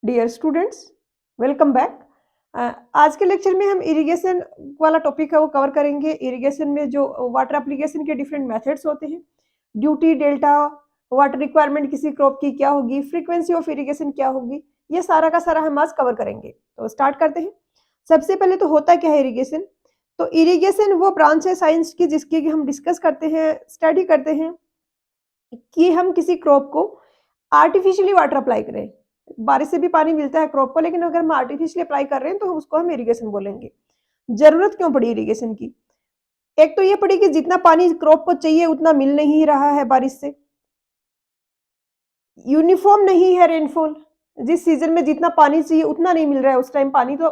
Dear students, welcome back. आज के lecture में हम इरिगेशन वाला टॉपिक है वो कवर करेंगे। इरिगेशन में जो वाटर एप्लीकेशन के डिफरेंट मेथड्स होते हैं, ड्यूटी, डेल्टा, वाटर रिक्वायरमेंट किसी क्रॉप की क्या होगी, फ्रीक्वेंसी ऑफ इरिगेशन क्या होगी, ये सारा का सारा हम आज कवर करेंगे। तो स्टार्ट करते हैं। सबसे पहले तो होता क्या है इरिगेशन। तो इरिगेशन वो ब्रांच है साइंस की जिसकी कि हम डिस्कस करते हैं, स्टडी करते हैं कि हम किसी क्रॉप को आर्टिफिशियली वाटर अप्लाई करें। बारिश से भी पानी मिलता है क्रॉप को, लेकिन अगर हम आर्टिफिशियली अप्लाई कर रहे हैं तो उसको हम इरिगेशन बोलेंगे। जरूरत क्यों पड़ी इरिगेशन की? एक तो ये पड़ी कि जितना पानी क्रॉप को चाहिए उतना मिल नहीं रहा है बारिश से। यूनिफॉर्म नहीं है रेनफॉल। जिस सीजन में जितना पानी चाहिए उतना नहीं मिल रहा है उस टाइम पानी। तो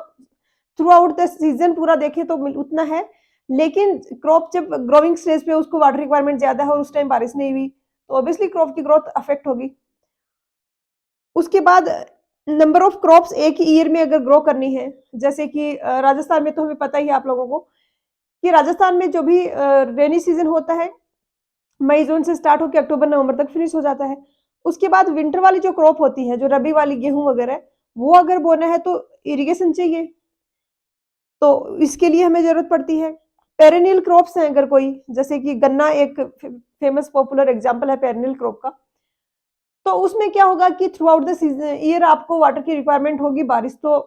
थ्रू आउट द सीजन पूरा देखें तो उतना है, लेकिन क्रॉप जब ग्रोइंग स्टेज पे उसको वाटर रिक्वायरमेंट ज्यादा है और उस टाइम बारिश नहीं हुई तो ऑब्वियसली क्रॉप की ग्रोथ अफेक्ट होगी। उसके बाद नंबर ऑफ क्रॉप्स एक ही ईयर में अगर ग्रो करनी है, जैसे कि राजस्थान में तो हमें पता ही है आप लोगों को कि राजस्थान में जो भी रेनी सीजन होता है मई जून से स्टार्ट होकर अक्टूबर नवंबर तक फिनिश हो जाता है। उसके बाद विंटर वाली जो क्रॉप होती है, जो रबी वाली गेहूं वगैरह, वो अगर बोना है तो इरिगेशन चाहिए। तो इसके लिए हमें जरूरत पड़ती है। पेरेनियल क्रॉप्स हैं अगर कोई, जैसे कि गन्ना एक फेमस पॉपुलर एग्जांपल है पेरेनियल क्रॉप का। तो उसमें क्या होगा कि throughout the season year आपको वाटर की रिक्वायरमेंट होगी। बारिश तो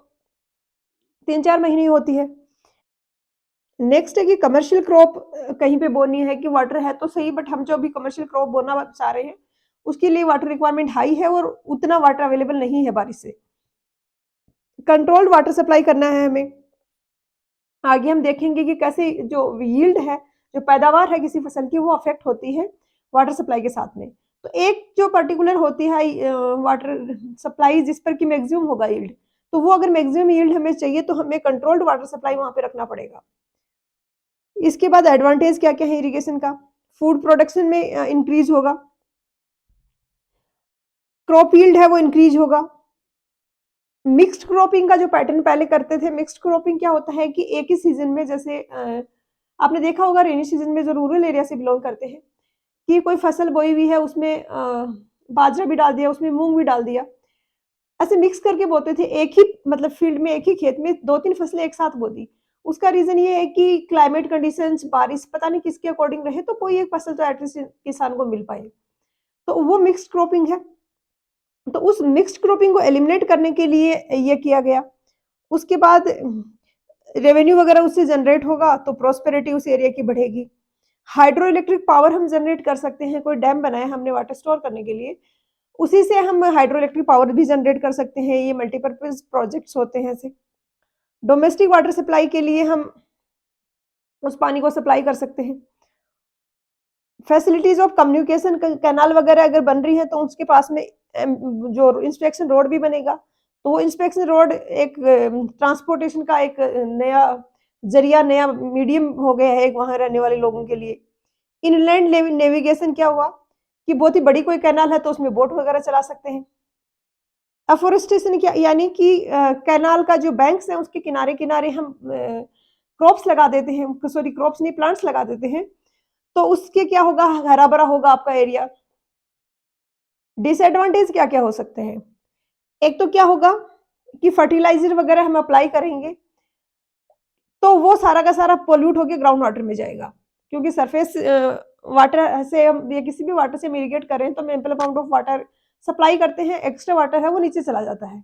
3-4 महीने ही होती है। नेक्स्ट है कि कमर्शियल क्रॉप कहीं पे बोनी है कि वाटर है तो सही, बट हम जो भी कमर्शियल क्रॉप बोना चाह रहे हैं उसके लिए वाटर रिक्वायरमेंट हाई है और उतना वाटर अवेलेबल नहीं है बारिश से। कंट्रोल्ड वाटर सप्लाई करना है हमें। आगे हम देखेंगे कि कैसे जो यील्ड है, जो पैदावार है किसी फसल की, वो अफेक्ट होती है वाटर सप्लाई के साथ में। तो एक जो पर्टिकुलर होती है वाटर सप्लाई जिस पर कि मैक्सिमम होगा यील्ड, तो वो अगर मैक्सिमम यील्ड हमें चाहिए तो हमें कंट्रोल्ड वाटर सप्लाई वहां पे रखना पड़ेगा। इसके बाद एडवांटेज क्या क्या है इरिगेशन का। फूड प्रोडक्शन में इंक्रीज होगा, क्रॉप यील्ड है वो इंक्रीज होगा। मिक्स्ड क्रॉपिंग का जो पैटर्न पहले करते थे, मिक्स्ड क्रॉपिंग क्या होता है कि एक ही सीजन में, जैसे आपने देखा होगा रेनी सीजन में जो रूरल एरिया से बिलोंग करते हैं कि कोई फसल बोई हुई है उसमें बाजरा भी डाल दिया, उसमें मूंग भी डाल दिया, ऐसे मिक्स करके बोते थे। एक ही मतलब फील्ड में, एक ही खेत में 2-3 फसलें एक साथ बो दी। उसका रीजन ये है कि क्लाइमेट कंडीशंस, बारिश पता नहीं किसके अकॉर्डिंग रहे तो कोई एक फसल तो एटलीस्ट किसान को मिल पाए। तो वो मिक्स्ड क्रॉपिंग है। तो उस मिक्स्ड क्रॉपिंग को एलिमिनेट करने के लिए ये किया गया। उसके बाद रेवेन्यू वगैरह उससे जनरेट होगा तो प्रोस्पेरिटी उस एरिया की बढ़ेगी। हाइड्रो इलेक्ट्रिक पावर हम जनरेट कर सकते हैं। कोई डैम बनाया हमने वाटर स्टोर करने के लिए, उसी से हम हाइड्रो इलेक्ट्रिक पावर भी जनरेट कर सकते हैं। ये मल्टीपर्पज प्रोजेक्ट्स होते हैं ऐसे। डोमेस्टिक वाटर सप्लाई के लिए हम उस पानी को सप्लाई कर सकते हैं। फैसिलिटीज ऑफ कम्युनिकेशन, कैनाल वगैरह अगर बन रही है तो उसके पास में जो इंस्पेक्शन रोड भी बनेगा। तो वो इंस्पेक्शन रोड एक ट्रांसपोर्टेशन का एक नया जरिया, नया मीडियम हो गया है एक वहां रहने वाले लोगों के लिए। इनलैंड नेविगेशन क्या हुआ कि बहुत ही बड़ी कोई कैनाल है तो उसमें बोट वगैरह चला सकते हैं। अफोरेस्टेशन क्या, यानी कि कैनाल का जो बैंक्स है उसके किनारे किनारे हम क्रॉप्स लगा देते हैं, सॉरी क्रॉप्स नहीं, प्लांट्स लगा देते हैं। तो उसके क्या होगा, हरा भरा होगा आपका एरिया। डिसएडवांटेज क्या क्या हो सकते हैं? एक तो क्या होगा कि फर्टिलाइजर वगैरह हम अप्लाई करेंगे तो वो सारा का सारा पोल्यूट होकर ग्राउंड वाटर में जाएगा, क्योंकि सरफेस वाटर से हम या किसी भी वाटर से हम इरिगेट करें तो हम ample amount of water supply करते हैं, एक्स्ट्रा वाटर है वो नीचे चला जाता है।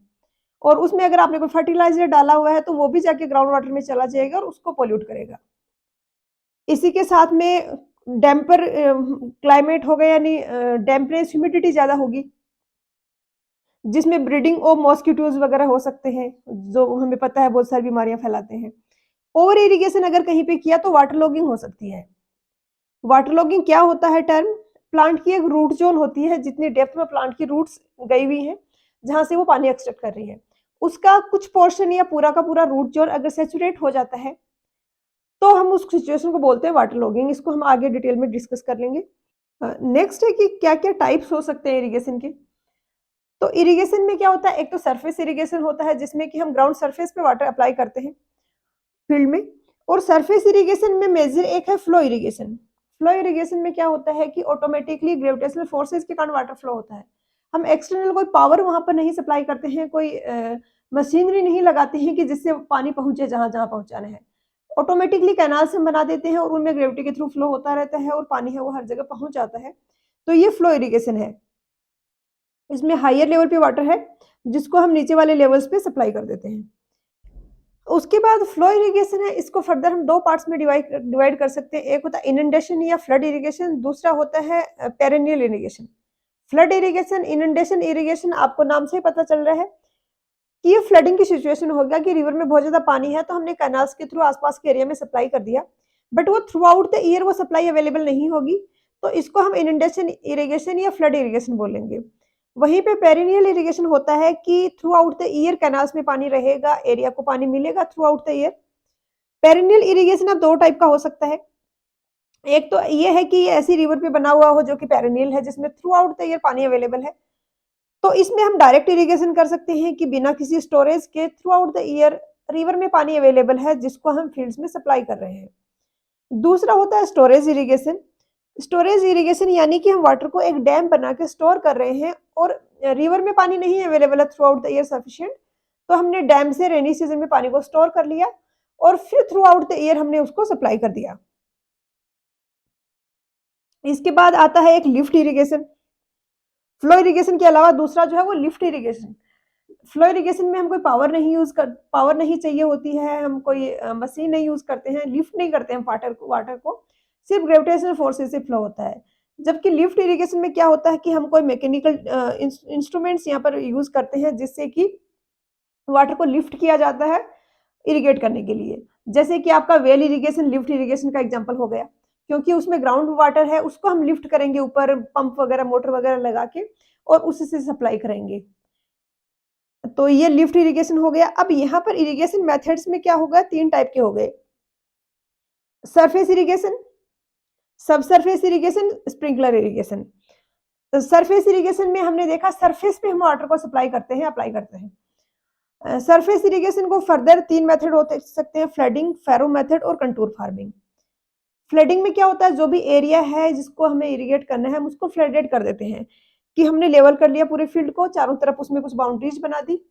और उसमें अगर आपने कोई फर्टिलाइजर डाला हुआ है तो वो भी जाके ग्राउंड वाटर में चला जाएगा और उसको पोल्यूट करेगा। इसी के साथ में डैम्पर क्लाइमेट हो गया, यानी डैम्पनेस, ह्यूमिडिटी ज्यादा होगी जिसमें ब्रीडिंग ऑफ मॉस्किटोज वगैरह हो सकते हैं, जो हमें पता है बहुत सारी बीमारियां फैलाते हैं। ओवर इरिगेशन अगर कहीं पे किया तो वाटर लॉगिंग हो सकती है। वाटर लॉगिंग क्या होता है टर्म? प्लांट की एक रूट जोन होती है, जितनी डेप्थ में प्लांट की रूट्स गई हुई हैं, जहां से वो पानी एक्सट्रैक्ट कर रही है, उसका कुछ पोर्शन या पूरा का पूरा रूट जोन अगर सैचुरेट हो जाता है तो हम उस सिचुएशन को बोलते हैं वाटर लॉगिंग। इसको हम आगे डिटेल में डिस्कस कर लेंगे। नेक्स्ट है कि क्या क्या टाइप्स हो सकते हैं इरिगेशन के। तो इरिगेशन में क्या होता है, एक तो सरफेस इरिगेशन होता है जिसमें कि हम ग्राउंड सरफेस पे वाटर अप्लाई करते हैं फील्ड में। और सरफेस इरिगेशन में मेजर एक है फ्लो इरिगेशन। फ्लो इरिगेशन में क्या होता है कि ऑटोमेटिकली ग्रेविटेशनल फोर्सेस के कारण वाटर फ्लो होता है। हम एक्सटर्नल कोई पावर वहाँ पर नहीं सप्लाई करते हैं, कोई मशीनरी नहीं लगाते हैं कि जिससे पानी पहुँचे जहाँ-जहाँ पहुँचाना है। ऑटोमेटिकली कैनाल्स हम बना देते हैं और उनमें ग्रेविटी के थ्रू फ्लो होता रहता है और पानी है वो हर जगह पहुँच जाता है। तो ये फ्लो इरिगेशन है। इसमें हायर लेवल पे वाटर है, जिसको हम नीचे वाले लेवल्स पे सप्लाई कर देते हैं। उसके बाद फ्लो इरिगेशन है, इसको फर्दर हम 2 पार्ट्स में डिवाइड कर सकते हैं। एक होता है इनंडेशन या फ्लड इरिगेशन, दूसरा होता है perennial irrigation. Flood irrigation, inundation irrigation आपको नाम से ही पता चल रहा है कि ये फ्लडिंग की सिचुएशन हो गया कि रिवर में बहुत ज़्यादा पानी है, तो हमने कैनाल्स के थ्रू आस-पास के एरिया में सप्लाई कर दिया। बट वो थ्रू आउट द ईयर वो सप्लाई अवेलेबल नहीं होगी, तो इसको हम इनंडेशन इरिगेशन या फ्लड इरिगेशन बोलेंगे। वहीं पे पेरिनियल इरिगेशन होता है कि throughout the year canals में पानी रहेगा, एरिया को पानी मिलेगा throughout the year. Perennial irrigation अब 2 टाइप का हो सकता है। एक तो ये है कि ये ऐसी रिवर पे बना हुआ हो जो कि पेरिनियल है, जिसमें थ्रू आउट द ईयर पानी अवेलेबल है। तो इसमें हम डायरेक्ट इरिगेशन कर सकते हैं कि बिना किसी स्टोरेज के through out the year river में पानी अवेलेबल है, जिसको हम फील्ड्स में सप्लाई कर रहे हैं। दूसरा होता है स्टोरेज इरिगेशन। स्टोरेज इरिगेशन यानी कि हम वाटर को एक डैम बना के स्टोर कर रहे हैं और रिवर में पानी नहीं अवेलेबल है through out the year sufficient, तो हमने डैम से रेनी सीजन में पानी को स्टोर कर लिया और फिर थ्रू आउट द ईयर हमने उसको सप्लाई कर दिया। इसके बाद आता है एक लिफ्ट इरिगेशन। फ्लो इरिगेशन के अलावा दूसरा जो है वो लिफ्ट इरिगेशन। फ्लो इरिगेशन में हम कोई पावर नहीं चाहिए होती है, हम कोई मशीन नहीं यूज़ करते हैं, लिफ्ट नहीं करते हैं वाटर को, सिर्फ ग्रेविटेशनल फोर्सेस से फ्लो होता है। जबकि लिफ्ट इरिगेशन में क्या होता है कि हम कोई मैकेनिकल इंस्ट्रूमेंट्स यहाँ पर यूज़ करते हैं, जिससे कि वाटर को लिफ्ट किया जाता है इरिगेट करने के लिए। जैसे कि आपका वेल इरिगेशन लिफ्ट इरिगेशन का एग्जांपल हो गया, क्योंकि उसमें ग्राउंड वाटर है, उसको हम लिफ्ट करेंगे ऊपर पंप वगैरह, मोटर वगैरह लगा के और उससे सप्लाई करेंगे। तो ये लिफ्ट इरिगेशन हो गया। अब यहाँ पर इरिगेशन मेथड्स में क्या होगा, 3 टाइप के हो गए। Surface irrigation, subsurface irrigation, sprinkler irrigation. तो सरफेस इरिगेशन में हमने देखा सरफेस पे हम वाटर को सप्लाई करते हैं, अप्लाई करते हैं। सरफेस इरिगेशन को फर्दर 3 मेथड हो सकते हैं, फ्लडिंग, फैरो मेथड और कंटूर फार्मिंग। फ्लडिंग में क्या होता है, जो भी एरिया है जिसको हमें इरिगेट करना है, हम उसको फ्लडेड कर देते हैं कि हमने लेवल कर लिया पूरे फील्ड को, चारों तरफ उसमें कुछ बाउंड्रीज बना दी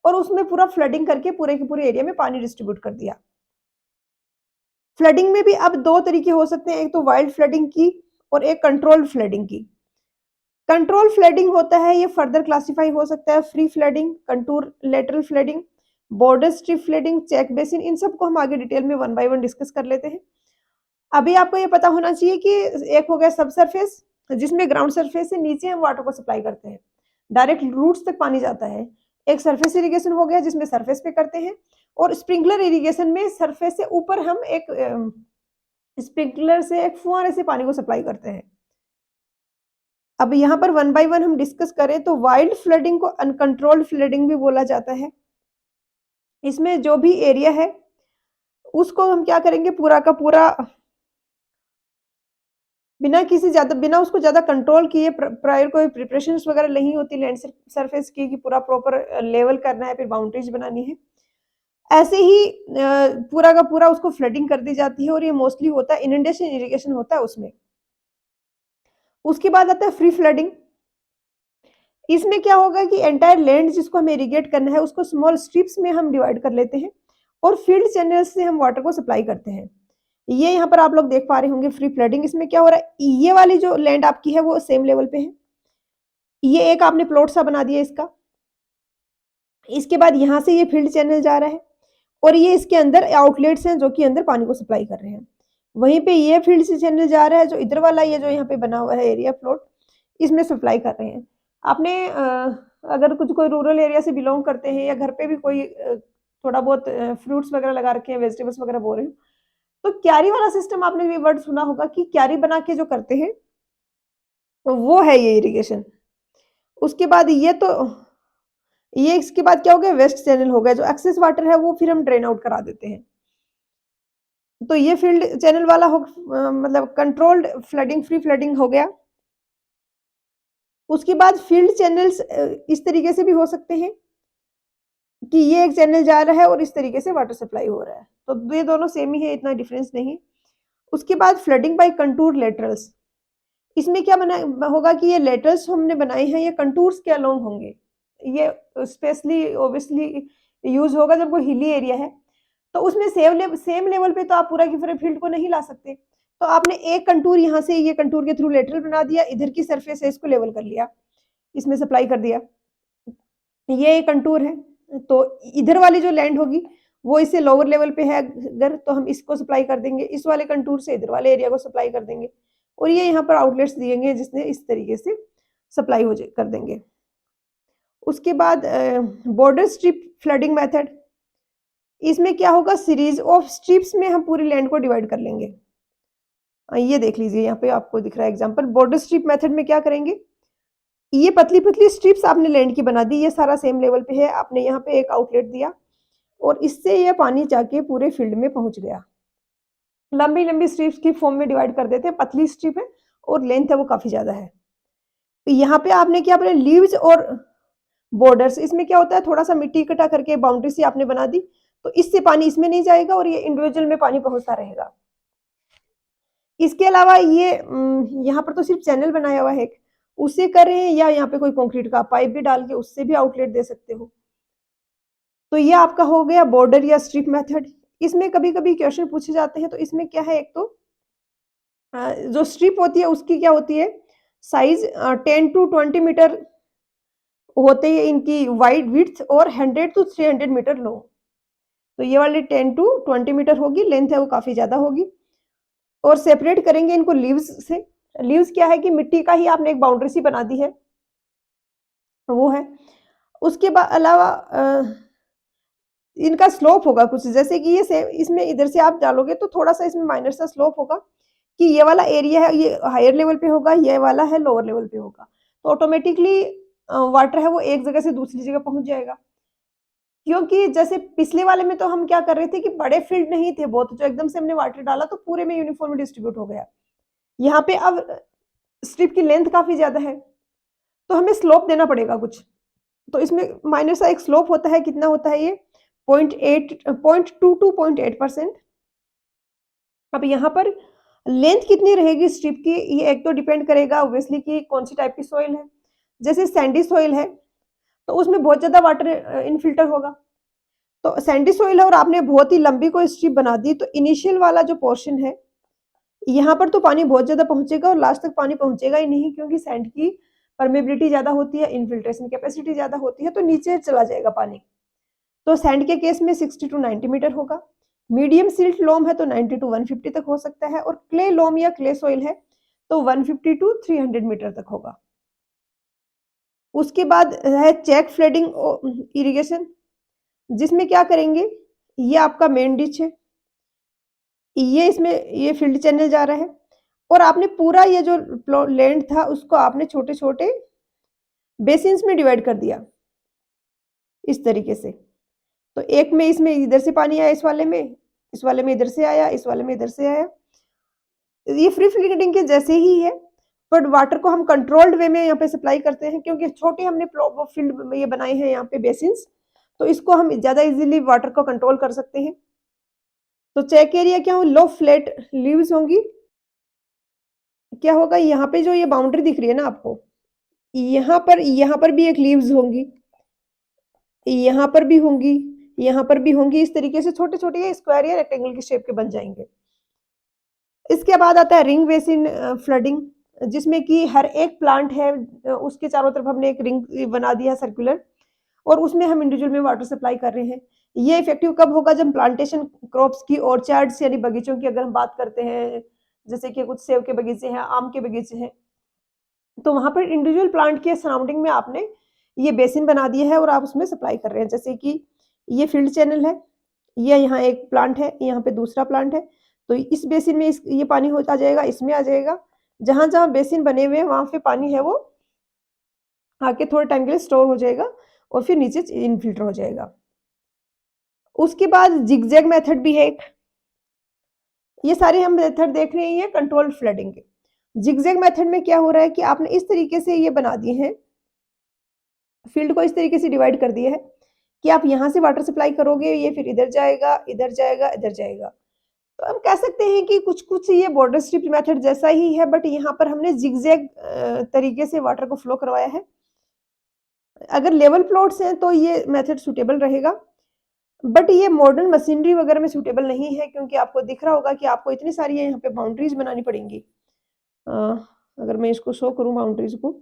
और उसमें पूरा फ्लडिंग करके पूरे के पूरे एरिया में पानी डिस्ट्रीब्यूट कर दिया। फ्लडिंग में भी अब 2 तरीके हो सकते हैं, एक तो वाइल्ड फ्लडिंग की और एक कंट्रोल्ड फ्लडिंग की। कंट्रोल फ्लडिंग होता है, ये फर्दर क्लासिफाई हो सकता है free flooding, contour lateral flooding, border strip flooding, check basin, इन सबको हम आगे डिटेल में 1 बाय 1 डिस्कस कर लेते हैं। अभी आपको ये पता होना चाहिए कि एक हो गया सबसरफेस, जिसमें ग्राउंड सरफेस से नीचे हम वाटर को सप्लाई करते हैं, डायरेक्ट रूट्स तक पानी जाता है। एक सरफेस इरिगेशन हो गया जिसमें सरफेस पे करते हैं और स्प्रिंकलर इरिगेशन में सरफेस से ऊपर हम एक स्प्रिंकलर से एक फुहारे से पानी को सप्लाई करते हैं। अब यहाँ पर 1 बाय 1 हम डिस्कस करें तो वाइल्ड फ्लडिंग को अनकंट्रोल्ड फ्लडिंग भी बोला जाता है। इसमें जो भी एरिया है उसको हम क्या करेंगे, पूरा का पूरा बिना उसको ज़्यादा कंट्रोल किए प्रायर कोई प्रिपरेशंस वगैरह नहीं होती लैंड सरफेस की कि पूरा प्रॉपर लेवल करना है, फिर बाउंड्रीज बनानी है। ऐसे ही पूरा का पूरा उसको फ्लडिंग कर दी जाती है और ये मोस्टली होता है इनंडेशन इरिगेशन होता है उसमें। उसके बाद आता है फ्री फ्लडिंग। इसमें क्या होगा कि एंटायर लैंड जिसको हमें इरिगेट करना है उसको स्मॉल स्ट्रिप्स में हम डिवाइड कर लेते हैं और फील्ड चैनल्स से हम वाटर को सप्लाई करते हैं। ये यहाँ पर आप लोग देख पा रहे होंगे फ्री फ्लडिंग। इसमें क्या हो रहा है, ये वाली जो लैंड आपकी है वो सेम लेवल पे है। ये एक आपने प्लॉट सा बना दिया इसका। इसके बाद यहाँ से ये फील्ड चैनल जा रहा है और ये इसके अंदर आउटलेट्स हैं जो कि अंदर पानी को सप्लाई कर रहे हैं। वहीं पे ये फील्ड से चैनल जा रहा है जो इधर वाला ये जो यहाँ पे बना हुआ है एरिया प्लॉट, इसमें सप्लाई कर रहे हैं। आपने अगर कुछ कोई रूरल एरिया से बिलोंग करते हैं या घर पे भी कोई थोड़ा बहुत फ्रूट्स वगैरह लगा रखे हैं, वेजिटेबल्स वगैरह बो रहे हो, तो क्यारी वाला सिस्टम आपने भी वर्ड सुना होगा कि क्यारी बना के जो करते हैं, तो वो है ये इरिगेशन। उसके बाद ये इसके बाद क्या हो गया, वेस्ट चैनल हो गया। जो एक्सेस वाटर है वो फिर हम ड्रेन आउट करा देते हैं। तो ये फील्ड चैनल वाला मतलब कंट्रोल्ड फ्लडिंग, फ्री फ्लडिंग हो गया। उसके बाद फील्ड चैनल्स इस तरीके से भी हो सकते हैं कि ये एक चैनल जा रहा है और इस तरीके से वाटर सप्लाई हो रहा है, तो ये दोनों सेम ही है, इतना डिफरेंस नहीं। उसके बाद फ्लडिंग बाय कंटूर लेटरल्स। इसमें क्या बना होगा कि ये लेटर्स हमने बनाए हैं, ये कंटूर्स के अलोंग होंगे। ये स्पेशली ऑब्वियसली यूज़ होगा जब कोई हिली एरिया है। तो उसमें सेम लेवल पे तो आप पूरा की पूरे फील्ड को नहीं ला सकते। तो आपने एक कंटूर यहाँ से ये कंटूर के थ्रू लेटरल बना दिया, इधर की सरफेस है इसको लेवल कर लिया, इसमें सप्लाई कर दिया। ये एक कंटूर है, तो इधर वाली जो लैंड होगी वो इससे लोअर लेवल पे है अगर, तो हम इसको सप्लाई कर देंगे, इस वाले कंटूर से इधर वाले एरिया को सप्लाई कर देंगे और ये यहाँ पर आउटलेट्स दिएँगे जिससे इस तरीके से सप्लाई हो जाए कर देंगे। उसके बाद बॉर्डर स्ट्रिप फ्लडिंग मेथड, इसमें क्या होगा सीरीज ऑफ स्ट्रिप्स में हम पूरी लैंड को डिवाइड कर लेंगे। ये देख लीजिए यहाँ पे आपको दिख रहा है एग्जांपल। बॉर्डर स्ट्रिप मेथड में क्या करेंगे, ये पतली-पतली स्ट्रिप्स आपने लैंड की बना दी, ये सारा सेम लेवल पे है, आपने यहाँ पे एक आउटलेट दिया और इससे ये पानी जाके पूरे फील्ड में पहुँच गया। लंबी-लंबी स्ट्रिप्स की फॉर्म में डिवाइड कर देते हैं, पतली स्ट्रिप है और लेंथ है वो काफ़ी ज़्यादा है। तो यहाँ पे आपने क्या अपने लीव्स और बॉर्डर्स, इसमें क्या होता है थोड़ा-सा मिट्टी इकट्ठा करके बाउंड्री सी आपने बना दी, तो इससे पानी इसमें नहीं जाएगा और ये इंडिविजुअल में पानी पहुँचता रहेगा। इसके अलावा ये यहाँ पर तो सिर्फ चैनल बनाया हुआ है एक, उससे कर रहे हैं या यहाँ पे कोई कंक्रीट का पाइप भी डाल के उससे भी आउटलेट दे सकते हो। तो ये आपका हो गया बॉर्डर या स्ट्रिप मेथड। इसमें कभी-कभी क्वेश्चन पूछे जाते हैं, तो इसमें क्या है एक तो जो स्ट्रिप होती है उसकी क्या होती है साइज़ 10 टू 20 मीटर होते हैं इनकी वाइड विड्थ और 100 टू 300 मीटर लॉन्ग। तो ये वाली 10 टू 20 मीटर होगी, लेंथ है वो काफ़ी ज़्यादा होगी और सेपरेट करेंगे इनको लीव्स से। लीव्स क्या है कि मिट्टी का ही आपने एक बाउंड्री सी बना दी है, वो है। उसके अलावा इनका स्लोप होगा कुछ जैसे कि ये सेम इसमें इधर से आप डालोगे तो थोड़ा-सा इसमें माइनर सा स्लोप होगा कि ये वाला एरिया है ये हायर लेवल पे होगा, ये वाला है लोअर लेवल पे होगा। तो ऑटोमेटिकली वाटर है वो एक जगह से दूसरी जगह पहुँच जाएगा। क्योंकि जैसे पिछले वाले में तो हम क्या कर रहे थे कि बड़े फील्ड नहीं थे बहुत, जो एकदम से हमने वाटर डाला तो पूरे में यूनिफॉर्मली डिस्ट्रीब्यूट हो गया। यहाँ पे अब स्ट्रिप की लेंथ काफ़ी ज़्यादा है, तो हमें स्लोप देना पड़ेगा कुछ। तो इसमें माइनर सा एक स्लोप होता है, कितना होता है ये 0.2 टू 0.8%। अब यहाँ पर लेंथ कितनी रहेगी स्ट्रिप की, ये एक तो डिपेंड करेगा ऑब्वियसली कि कौन-सी टाइप की सॉइल है। जैसे सैंडी सॉइल है, तो उसमें बहुत ज़्यादा वाटर इनफिल्टर होगा। तो सैंडी सॉइल है और आपने बहुत ही लंबी कोई स्ट्रिप बना दी, तो इनिशियल वाला जो पोर्शन है, यहाँ पर तो पानी बहुत ज़्यादा पहुँचेगा और लास्ट तक पानी पहुँचेगा ही नहीं क्योंकि सैंड की परमेबिलिटी ज़्यादा होती है, इनफिल्ट्रेशन कैपेसिटी ज़्यादा होती है, तो नीचे चला जाएगा पानी। तो सैंड के केस में 60 टू 90 मीटर होगा। मीडियम सिल्ट लोम है तो 90 टू 150 तक हो सकता है और क्ले लोम या क्ले सॉइल है तो 150 टू 300 मीटर तक होगा। उसके बाद है चेक फ्लडिंग इरिगेशन, जिसमें क्या करेंगे, ये आपका मेन डिच है, ये इसमें ये फील्ड चैनल जा रहा है और आपने पूरा ये जो लैंड था उसको आपने छोटे-छोटे बेसिन्स में डिवाइड कर दिया, इस तरीके से। तो एक में इसमें इधर से पानी आया इस वाले में इधर से आया, इस वाले में इधर से आया। ये फ्री फ्लोटिंग के जैसे ही है, बट वाटर को हम कंट्रोल्ड वे में यहाँ पे सप्लाई करते हैं क्योंकि छोटे हमने वो फील्ड में ये बनाए हैं यहाँ पे बेसिन्स, तो इसको हम ज़्यादा इजीली वाटर को कंट्रोल कर सकते हैं। तो चेक एरिया क्या हो, लो फ्लैट लीव्स होंगी। क्या होगा यहाँ पे जो ये बाउंड्री दिख रही है ना आपको, यहाँ पर भी एक लीव्स होंगी, यहाँ पर भी होंगी, यहाँ पर भी होंगी, इस तरीके से छोटे-छोटे ये स्क्वायर या रेक्टेंगल की शेप के बन जाएँगे। इसके बाद आता है रिंग बेसिन फ्लडिंग, जिसमें कि हर एक प्लांट है उसके चारों तरफ हमने एक रिंग बना दिया सर्कुलर और उसमें हम इंडिविजुअल में वाटर सप्लाई कर रहे हैं। ये इफेक्टिव कब होगा जब प्लांटेशन क्रॉप्स की ऑर्चार्ड्स यानी बगीचों की अगर हम बात करते हैं, जैसे कि कुछ सेब के बगीचे हैं, आम के बगीचे हैं, तो वहाँ पर इंडिविजुअल प्लांट के सराउंडिंग में आपने ये बेसिन बना दिया है और आप उसमें सप्लाई कर रहे हैं। जैसे कि ये फील्ड चैनल है, ये यहाँ एक प्लांट है, यहाँ पे दूसरा प्लांट है, तो इस बेसिन में ये पानी आ जाएगा, इसमें आ जाएगा। जहाँ-जहाँ बेसिन बने हुए हैं वहाँ पे पानी है वो आके थोड़े टाइम के लिए स्टोर हो जाएगा और फिर नीचे इनफिल्टर हो जाएगा। उसके बाद ज़िगज़ैग मेथड भी है एक। ये सारे हम मेथड देख रहे हैं कंट्रोल्ड फ्लडिंग के। ज़िगज़ैग मेथड में क्या हो रहा है कि आपने इस तरीके से ये बना दिए हैं, फील्ड को इस तरीके से डिवाइड कर दिया है कि आप यहाँ से वाटर सप्लाई करोगे, ये फिर इधर जाएगा, इधर जाएगा, इधर जाएगा। तो हम कह सकते हैं कि कुछ-कुछ ये बॉर्डर स्ट्रिप मेथड जैसा ही है, बट यहाँ पर हमने ज़िगज़ैग तरीके से वाटर को फ्लो करवाया है। अगर लेवल प्लॉट्स हैं तो ये मेथड सूटेबल रहेगा, बट ये मॉडर्न मशीनरी वगैरह में सूटेबल नहीं है, क्योंकि आपको दिख रहा होगा कि आपको इतनी सारी यहाँ पे बाउंड्रीज़ बनानी पड़ेंगी। अ, अगर मैं इसको शो करूँ बाउंड्रीज़ को,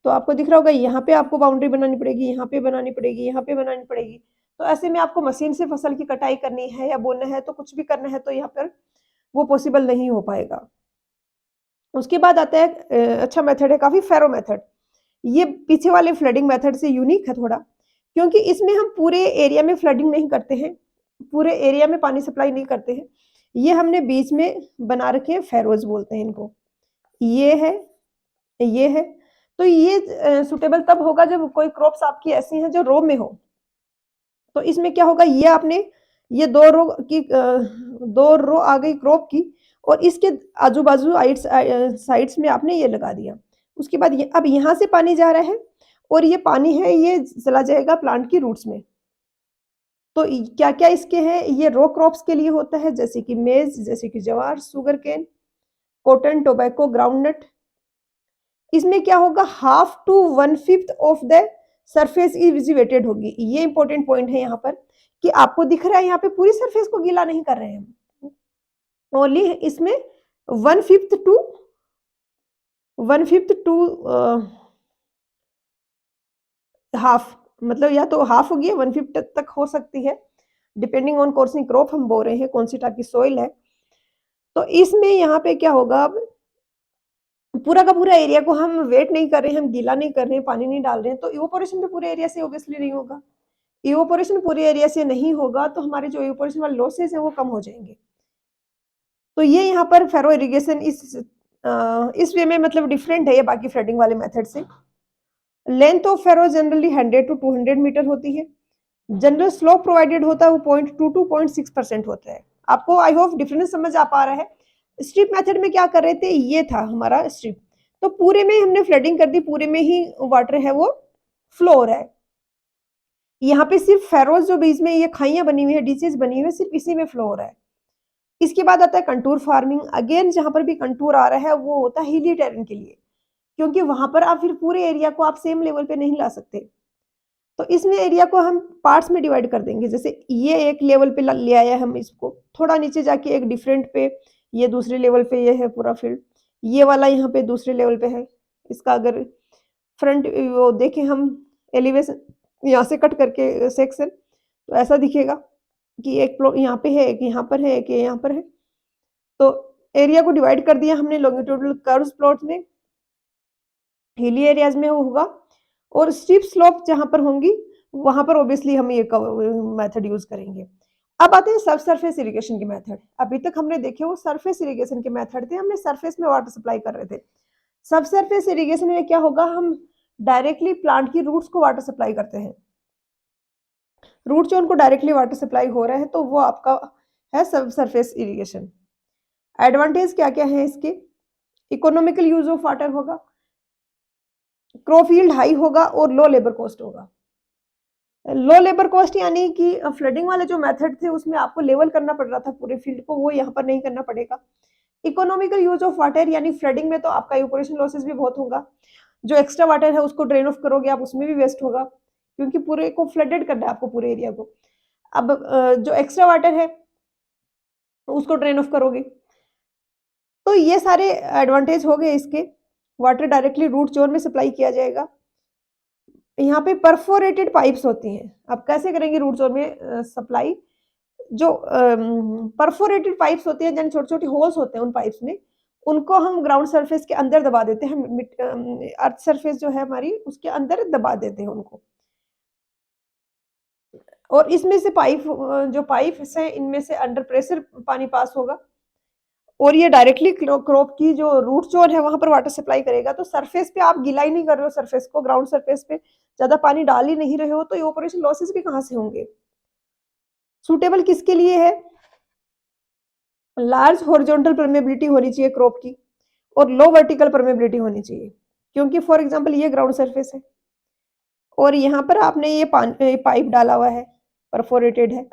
तो आपको दिख रहा होगा यहाँ पे आपको बाउंड्री बनानी पड़ेगी, यहाँ पे बनानी पड़ेगी, यहाँ पे बनानी पड़ेगी। तो ऐसे में आपको मशीन से फसल की कटाई करनी है या बोना है, तो कुछ भी करना है, तो यहाँ पर वो पॉसिबल नहीं हो पाएगा। उसके बाद आता है अच्छा मेथड है काफ़ी, फ़ैरो मेथड। ये पीछे वाले फ्लडिंग मेथड से यूनिक है थोड़ा, क्योंकि इसमें हम पूरे एरिया में फ्लडिंग नहीं करते हैं, पूरे एरिया में पानी सप्लाई नहीं करते हैं। ये हमने बीच में बना रखे हैं, फ़ैरोज़ बोलते हैं इनको। ये है, ये है। तो ये सूटेबल तब होगा जब कोई क्रॉप्स आपकी ऐसी हैं जो रो में हो। तो इसमें क्या होगा, ये आपने ये 2 रो आ गई क्रॉप की, और इसके आजू-बाजू साइड्स में आपने ये लगा दिया। उसके बाद ये अब यहाँ से पानी जा रहा है, और ये पानी है ये चला जाएगा प्लांट की रूट्स में। तो इ क्या-क्या इसके हैं, ये रो क्रॉप्स के लिए होता है, जैसे कि मेज़, जैसे कि ज्वार, शुगरकेन, कॉटन, टोबैको, ग्राउंडनट। इसमें क्या होगा, half to 1/5 of the surface is wetted होगी। ये इंपॉर्टेंट पॉइंट है यहाँ पर, कि आपको दिख रहा है यहाँ पे पूरी सरफेस को गीला नहीं कर रहे हैं हम। ओनली इसमें 1/5 टू 1/5 टू हाफ, मतलब या तो हाफ होगी या 1/5 तक हो सकती है, डिपेंडिंग ऑन कौन सी क्रॉप हम बो रहे हैं, कौन सी टाइप की सॉइल है। तो इसमें यहाँ पे क्या होगा, अब पूरा का पूरा एरिया को हम वेट नहीं कर रहे हैं, हम गीला नहीं कर रहे हैं, पानी नहीं डाल रहे हैं, तो इवोपोरेशन भी पूरे एरिया से ऑब्वियसली नहीं होगा। इवोपोरेशन पूरे एरिया से नहीं होगा, तो हमारे जो इवोपोरेशन वाले लॉसेस हैं वो कम हो जाएँगे। तो ये यहाँ पर फ़ैरो इरिगेशन इस वे में मतलब डिफरेंट है ये बाकी फ्लडिंग वाले मेथड से। Length of furrow generally 100 to 200 metre होती है। जनरल स्लोप प्रोवाइडेड होता है वो 0.2 टू 0.6% होता है। आपको आई होप डिफरेंस समझ आ पा रहा है। स्ट्रिप मेथड में क्या कर रहे थे, ये था हमारा स्ट्रिप। तो पूरे में हमने फ्लडिंग कर दी, पूरे में ही वाटर है वो फ्लो हो रहा है। यहाँ पे सिर्फ फ़ैरोज़ जो बीच में ये खाइयाँ बनी हुई है, डिचेज़ बनी हुई है, सिर्फ इसी में फ्लो हो रहा है। इसके बाद आता है कंटूर फार्मिंग। अगेन जहाँ पर भी कंटूर आ रहा है वो होता है हिली टेरेन के लिए, क्योंकि वहाँ पर आप फिर पूरे एरिया को आप सेम लेवल पे नहीं ला सकते। तो इसमें एरिया को हम पार्ट्स में डिवाइड कर देंगे। जैसे ये एक लेवल पे ल ले आए हम इसको, थोड़ा नीचे जाके एक डिफरेंट पे, ये दूसरे लेवल पे ये है पूरा फील्ड। ये वाला यहाँ पे दूसरे लेवल पे है। इसका अगर फ्रंट वो देखें हम एलिवेशन यहाँ से कट करके सेक्शन, तो ऐसा दिखेगा कि एक प्लॉट यहाँ पे है, एक यहाँ पर है, एक यहाँ पर है। तो एरिया को डिवाइड कर दिया हमने लॉन्गिट्यूडनल कर्व्स प्लॉट में, हिली एरियाज़ में वो होगा, और स्टीप स्लोप जहाँ पर होंगी, वहाँ पर ऑब्वियसली हम ये मेथड यूज़ करेंगे। अब आते हैं सब सरफेस इरिगेशन के मेथड। अभी तक हमने देखे वो सरफेस इरिगेशन के मेथड थे, हमने सरफेस में वाटर सप्लाई कर रहे थे। सब सरफेस इरिगेशन में क्या होगा, हम डायरेक्टली प्लांट की रूट्स को वाटर सप्लाई करते हैं। रूट जोन को डायरेक्टली वाटर सप्लाई हो रहा है, तो वो आपका है सब सरफेस इरिगेशन। एडवांटेज क्या-क्या है इसके? इकोनॉमिकल यूज़ ऑफ वाटर होगा, क्रॉप यील्ड हाई होगा, और लो लेबर कॉस्ट होगा। लो लेबर कॉस्ट यानी कि फ्लडिंग वाले जो मेथड थे उसमें आपको लेवल करना पड़ रहा था पूरे फील्ड को, वो यहाँ पर नहीं करना पड़ेगा। इकोनॉमिकल यूज़ ऑफ वाटर यानी फ्लडिंग में तो आपका इवैपोरेशन लॉसेस भी बहुत होगा। जो एक्स्ट्रा वाटर है उसको ड्रेन ऑफ करोगे आप, उसमें भी वेस्ट होगा, क्योंकि पूरे को फ्लडेड करना है आपको पूरे एरिया को। अब जो एक्स्ट्रा वाटर है उसको ड्रेन ऑफ करोगे। तो ये सारे एडवांटेज हो गए इसके। वाटर डायरेक्टली रूट जोन में सप्लाई किया जाएगा। यहाँ पे परफोरेटेड पाइप्स होती हैं। आप कैसे करेंगे रूट जोन में सप्लाई? जो परफोरेटेड पाइप्स होती हैं, यानी छोटे-छोटे होल्स होते हैं उन पाइप्स में, उनको हम ग्राउंड सरफेस के अंदर दबा देते हैं। अर्थ सरफेस जो है हमारी उसके अंदर दबा देते हैं उनको। और इसमें से जो पाइप्स हैं इनमें से अंडर प्रेशर पानी पास होगा, और ये डायरेक्टली क्रॉप की जो रूट जोन है वहाँ पर वाटर सप्लाई करेगा। तो सरफेस पे आप गीला ही नहीं कर रहे हो, सरफेस को ग्राउंड सरफेस पे ज़्यादा पानी डाल ही नहीं रहे हो, तो इवेपोरेशन लॉसेस भी कहाँ से होंगे? सूटेबल किसके लिए है? लार्ज हॉरिजॉन्टल परमेबिलिटी होनी चाहिए क्रॉप की, और लो वर्टिकल परमेबिलिटी होनी चाहिए, क्योंकि फॉर एग्जांपल ये ग्राउंड सरफेस है, और यहाँ पर आपने ये पाइप डाला हुआ है, परफोरेटेड है,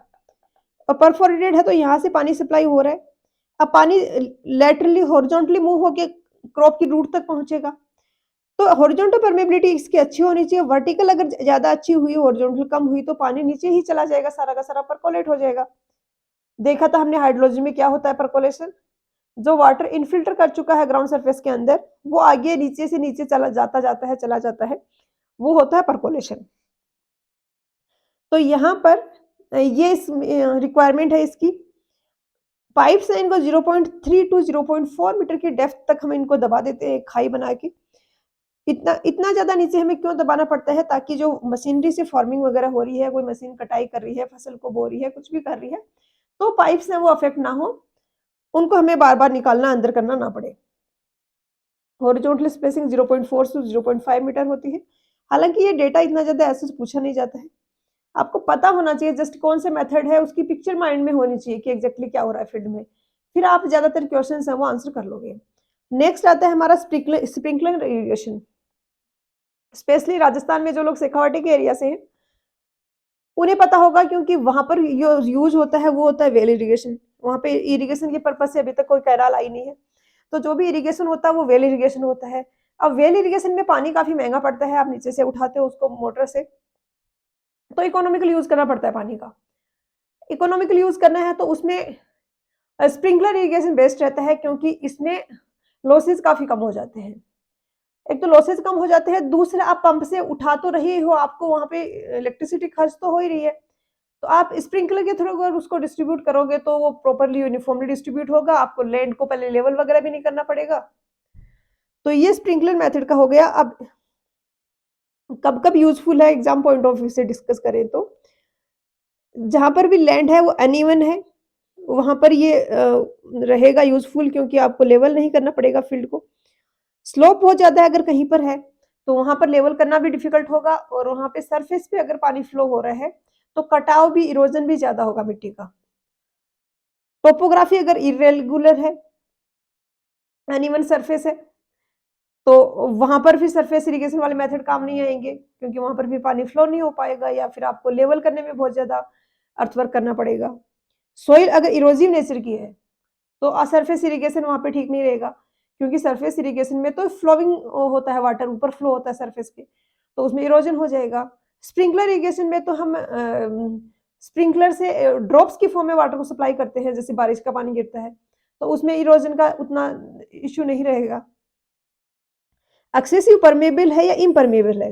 और परफोरेटेड है तो यहाँ से पानी सप्लाई हो रहा है। अब पानी लैटरली हॉरिजॉन्टली मूव होके क्रॉप की रूट तक पहुंचेगा। तो हॉरिजॉन्टल परमेबिलिटी इसकी अच्छी होनी चाहिए। वर्टिकल अगर ज्यादा अच्छी हुई, हॉरिजॉन्टल कम हुई, तो पानी नीचे ही चला जाएगा, सारा का सारा परकोलेट हो जाएगा। देखा था हमने हाइड्रोलॉजी में क्या होता है परकोलेशन। जो वाटर इनफिल्टर कर चुका है ग्राउंड सरफेस के अंदर, वो आगे नीचे से नीचे चला जाता है, वो होता है परकोलेशन। तो यहाँ पर ये रिक्वायरमेंट है इसकी। पाइप से इनको 0.3 टू 0.4 मीटर की डेप्थ तक हम इनको दबा देते हैं, खाई बना के। इतना इतना ज्यादा नीचे हमें क्यों दबाना पड़ता है? ताकि जो मशीनरी से फार्मिंग वगैरह हो रही है, कोई मशीन कटाई कर रही है, फसल को बो रही है, कुछ भी कर रही है, तो पाइप से वो अफेक्ट ना हो, उनको हमें बार बार निकालना, अंदर करना ना पड़े। हॉरिजॉन्टल स्पेसिंग 0.4 से 0.5 मीटर होती है। हालांकि ये डेटा इतना ज्यादा ऐसे पूछा नहीं जाता है, आपको पता होना चाहिए जस्ट कौन से मेथड है, उसकी पिक्चर माइंड में होनी चाहिए कि एग्जैक्टली क्या हो रहा है फील्ड में, फिर आप ज्यादातर क्वेश्चन है वो आंसर कर लोगे। नेक्स्ट आता है हमारा स्प्रिंकलर इरिगेशन। स्पेशली राजस्थान में जो लोग शेखावाटी के एरिया से हैं, उन्हें पता होगा, क्योंकि वहां पर यूज होता है वो होता है वेल इरिगेशन। वहां पे इरिगेशन के पर्पज से अभी तक कोई कैनाल आई नहीं है, तो जो भी इरिगेशन होता है वो वेल इरिगेशन होता है। अब वेल इरिगेशन में पानी काफी महंगा पड़ता है, आप नीचे से उठाते हो उसको मोटर से, तो इकोनॉमिकल यूज करना पड़ता है पानी का। इकोनॉमिकल यूज करना है तो उसमें स्प्रिंकलर इरिगेशन बेस्ट रहता है, क्योंकि इसमें लॉसेस काफी कम हो जाते हैं। एक तो लॉसेस कम हो जाते हैं, दूसरा आप पंप से उठा तो रहे हो, आपको वहां पे इलेक्ट्रिसिटी खर्च तो हो ही रही है, तो आप स्प्रिंकलर के थ्रू अगर उसको डिस्ट्रीब्यूट करोगे तो वो प्रॉपरली यूनिफॉर्मली डिस्ट्रीब्यूट होगा, आपको लैंड को पहले लेवल वगैरह भी नहीं करना पड़ेगा। तो ये स्प्रिंकलर मेथड का हो गया। अब कब कब यूजफुल है एग्जाम पॉइंट ऑफ व्यू से डिस्कस करें तो, जहां पर भी लैंड है वो अनइवन है, वहां पर ये रहेगा यूजफुल, क्योंकि आपको लेवल नहीं करना पड़ेगा फील्ड को। स्लोप बहुत ज्यादा है अगर कहीं पर है, तो वहां पर लेवल करना भी डिफिकल्ट होगा, और वहां पे सरफेस पे अगर पानी फ्लो हो रहा है तो कटाव भी, इरोजन भी ज्यादा होगा मिट्टी का। टोपोग्राफी अगर इरेगुलर है, अनइवन सरफेस है, तो वहां पर भी सरफेस इरिगेशन वाले मेथड काम नहीं आएंगे, क्योंकि वहां पर भी पानी फ्लो नहीं हो पाएगा, या फिर आपको लेवल करने में बहुत ज्यादा अर्थवर्क करना पड़ेगा। सोइल अगर इरोजिव नेचर की है तो सरफेस इरिगेशन वहां पे ठीक नहीं रहेगा, क्योंकि सरफेस इरिगेशन में तो फ्लोइंग होता है, वाटर ऊपर फ्लो होता है सरफेस के, तो उसमें इरोजन हो जाएगा। स्प्रिंकलर इरिगेशन में तो हम स्प्रिंकलर से ड्रॉप्स की फॉर्म में वाटर को सप्लाई करते हैं, जैसे बारिश का पानी गिरता है, तो उसमें इरोजन का उतना इश्यू नहीं रहेगा। एक्सेसिव परमेबल है या इम्परमेबल है?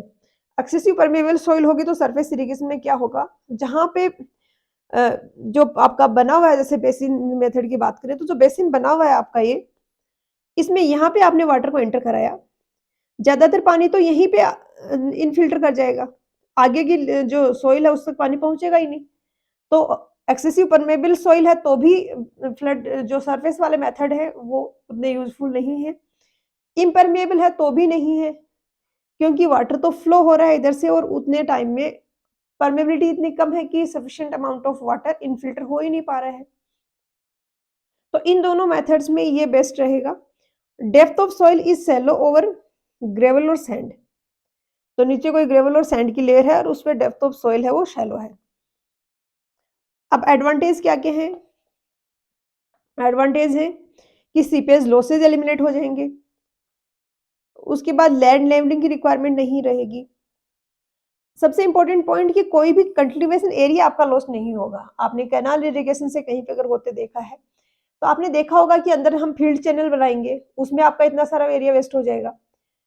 एक्सेसिव परमेबल सॉइल होगी तो सरफेस इरिगेशन में क्या होगा, जहां पे जो आपका बना हुआ है, जैसे बेसिन मेथड की बात करें तो जो बेसिन बना हुआ है आपका ये, इसमें यहाँ पे आपने वाटर को एंटर कराया, ज्यादातर पानी तो यहीं पे इनफिल्टर कर जाएगा, आगे की जो सॉइल है उस तक पानी पहुंचेगा ही नहीं। तो एक्सेसिव परमेबल सॉइल है तो भी फ्लड जो सरफेस वाले मेथड है वो उतने यूजफुल नहीं है। इम्परमेबल है तो भी नहीं है, क्योंकि वाटर तो फ्लो हो रहा है इधर से, और उतने टाइम में परमेबिलिटी इतनी कम है कि sufficient amount of water infiltrate हो ही नहीं पा रहा है। तो इन दोनों मेथड्स में ये बेस्ट रहेगा। Depth of soil is shallow over gravel और सैंड, तो नीचे कोई ग्रेवल और सैंड की लेयर है और उस पर डेप्थ ऑफ सॉइल है वो शैलो है। अब एडवांटेज क्या क्या है? एडवांटेज है कि सीपेज लॉसेज एलिमिनेट हो जाएंगे, उसके बाद लैंड लेवलिंग की रिक्वायरमेंट नहीं रहेगी। सबसे इंपॉर्टेंट पॉइंट कि कोई भी कल्टीवेशन एरिया आपका लॉस नहीं होगा। आपने कैनाल इरिगेशन से कहीं पे अगर होते देखा है तो आपने देखा होगा कि अंदर हम फील्ड चैनल बनाएंगे, उसमें आपका इतना सारा एरिया वेस्ट हो जाएगा।